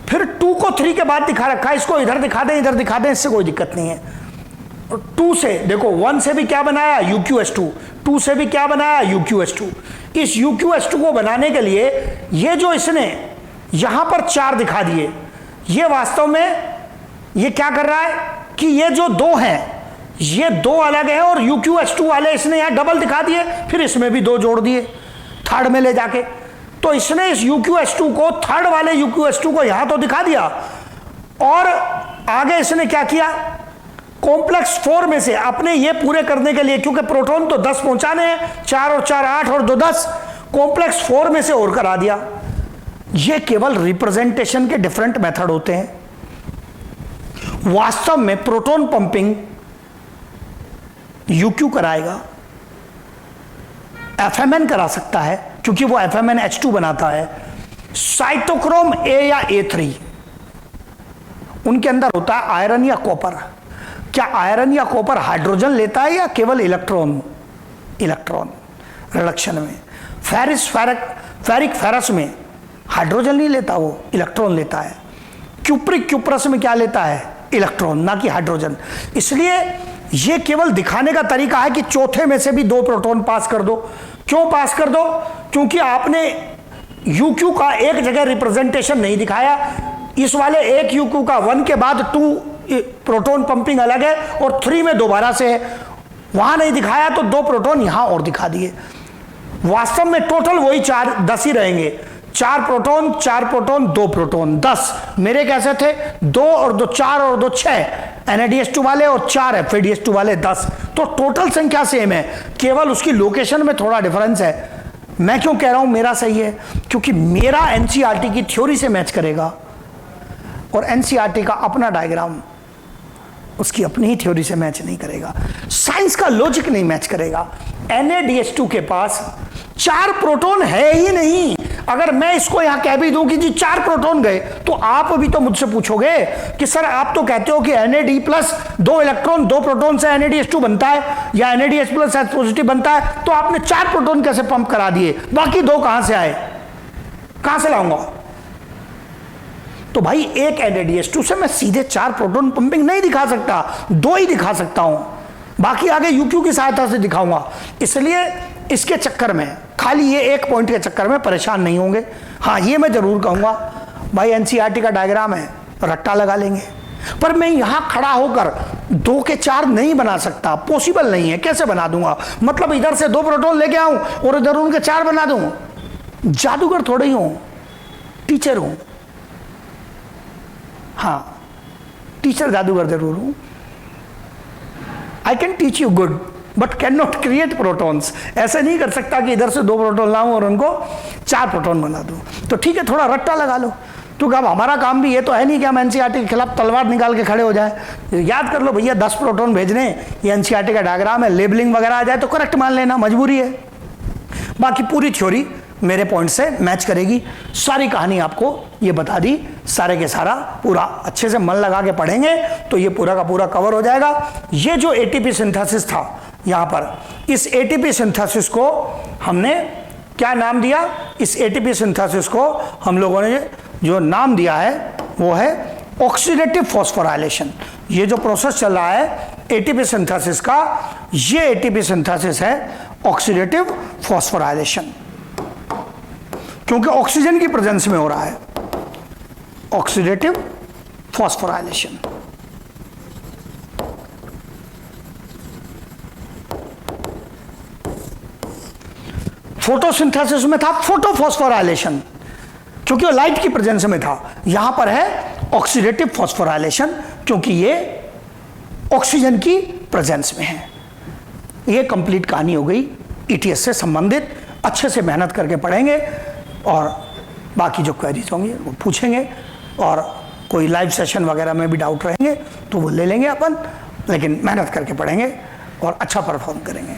फिर 2 को 3 के बाद दिखा रखा है, इसको इधर दिखा दें इधर दिखा दें, इससे कोई दिक्कत नहीं है। और 2 से देखो, 1 से भी क्या बनाया, UQS2, 2 से भी क्या बनाया, UQS2। इस UQS2 को बनाने के लिए ये जो इसने यहां पर 4 दिखा दिए, ये वास्तव में ये क्या कर रहा है कि ये जो 2 हैं ये 2 अलग है और UQS2 वाले इसने यहां डबल दिखा दिए, फिर इसमें भी 2 जोड़ दिए 3rd में ले जाके। तो इसने इस UQS2 को 3rd वाले UQS2 को यहां तो दिखा दिया और आगे इसने क्या किया, कॉम्प्लेक्स 4 में से अपने ये पूरे करने के लिए, क्योंकि प्रोटॉन तो 10 पहुंचाने हैं, 4 और 4 8 और 2 10, कॉम्प्लेक्स 4 में से और करा दिया। ये केवल रिप्रेजेंटेशन के डिफरेंट मेथड होते हैं। वास्तव में प्रोटॉन पंपिंग UQ कराएगा, FMN करा सकता है क्योंकि वो FMNH2 बनाता है। साइटोक्रोम A या A3 उनके अंदर होता है आयरन या कॉपर। क्या आयरन या कॉपर हाइड्रोजन लेता है या केवल इलेक्ट्रॉन, इलेक्ट्रॉन रिडक्शन में। फेरिक फेरस में हाइड्रोजन नहीं लेता, वो इलेक्ट्रॉन लेता है। क्यूप्रस में क्या लेता है, इलेक्ट्रॉन, ना कि हाइड्रोजन। इसलिए ये केवल दिखाने का तरीका है कि चौथे में से भी 2 प्रोटॉन पास कर दो। क्यों पास कर दो, क्योंकि आपने UQ का एक जगह रिप्रेजेंटेशन नहीं दिखाया। इस वाले एक UQ का 1 के बाद 2 प्रोटॉन पंपिंग अलग है और 3 में दोबारा से है, वहां नहीं दिखाया तो 2 प्रोटॉन यहां और दिखा दिए। वास्तव में टोटल वही 10 ही रहेंगे, 4 प्रोटॉन 2 प्रोटॉन 10। मेरे कैसे थे, 2 और 2 4 और 2 6, NADH2 वाले और 4 FADH2 वाले 10। तो टोटल संख्या सेम है, केवल उसकी लोकेशन में थोड़ा डिफरेंस है। मैं क्यों कह रहा हूं मेरा सही है, क्योंकि मेरा एनसीईआरटी की थ्योरी से मैच करेगा और एनसीईआरटी का अपना डायग्राम उसकी अपनी ही थ्योरी से मैच नहीं करेगा, साइंस का लॉजिक नहीं मैच करेगा। NADH2 के पास 4 प्रोटॉन है ही नहीं। अगर मैं इसको यहां कह भी दूं कि जी 4 प्रोटॉन गए, तो आप भी तो मुझसे पूछोगे कि सर आप तो कहते हो कि NAD प्लस 2 इलेक्ट्रॉन 2 प्रोटॉन से NADH2 बनता है या NADH प्लस H पॉजिटिव बनता है, तो आपने 4 प्रोटॉन कैसे पंप करा दिए, बाकी 2 कहां से आए, कहां से लाऊंगा। तो भाई एक NADH2 से मैं सीधे 4 प्रोटॉन पंपिंग नहीं दिखा सकता, 2 ही दिखा सकता हूं, बाकी आगे UQ की सहायता से दिखाऊंगा। इसलिए इसके चक्कर में, खाली ये एक पॉइंट के चक्कर में परेशान नहीं होंगे। हाँ, ये मैं जरूर कहूंगा भाई एनसीईआरटी का डायग्राम है, रट्टा लगा लेंगे, पर मैं यहां खड़ा होकर 2 के 4 नहीं बना सकता, पॉसिबल नहीं है। कैसे बना दूंगा, मतलब इधर से 2 प्रोटॉन लेके आऊं और इधर उनके 4 बना दूं। जादूगर थोड़े ही हूं, टीचर हूं। हाँ, टीचर जादूगर जरूर हूं। I can teach you good but can not create protons. ऐसे नहीं कर सकता कि इधर से 2 प्रोटॉन लाऊं और उनको 4 प्रोटॉन बना दूं। तो ठीक है, थोड़ा रट्टा लगा लो, क्योंकि अब हमारा काम भी ये तो है नहीं कि हम एनसीईआरटी के खिलाफ तलवार निकाल के खड़े हो जाए। याद कर लो भैया, 10 प्रोटॉन भेजने, ये एनसीईआरटी का डायग्राम है, लेबलिंग वगैरह आ जाए तो करेक्ट मान लेना, मजबूरी है। बाकी पूरी थ्योरी मेरे पॉइंट से मैच करेगी। सारी कहानी आपको ये बता दी, सारे के सारा पूरा अच्छे से मन लगा के पढ़ेंगे तो ये पूरा का पूरा कवर हो जाएगा। ये जो एटीपी सिंथेसिस था यहाँ पर, इस एटीपी सिंथेसिस को हमने क्या नाम दिया? इस एटीपी सिंथेसिस को हम लोगों ने जो नाम दिया है वो है ऑक्सीडेटिव फॉस्फोराइलेशन। ये जो प्रोसेस चल रहा है एटीपी सिंथेसिस का, ये एटीपी सिंथेसिस है ऑक्सीडेटिव फॉस्फोराइलेशन, क्योंकि ऑक्सीजन की प्रेजेंस में हो रहा है ऑक्सीडेटिव फॉस्फोराइलेशन। फोटोसिंथेसिस में था फोटोफॉस्फोराइलेशन, क्योंकि वो लाइट की प्रेजेंस में था। यहां पर है ऑक्सीडेटिव फॉस्फोराइलेशन, क्योंकि ये ऑक्सीजन की प्रेजेंस में है। ये कंप्लीट कहानी हो गई ईटीएस से संबंधित। अच्छे से मेहनत करके पढ़ेंगे और बाकी जो क्वेरीज होंगी वो पूछेंगे, और कोई लाइव सेशन वगैरह में भी डाउट रहेंगे तो वो ले लेंगे अपन, लेकिन मेहनत करके पढ़ेंगे और अच्छा परफॉर्म करेंगे।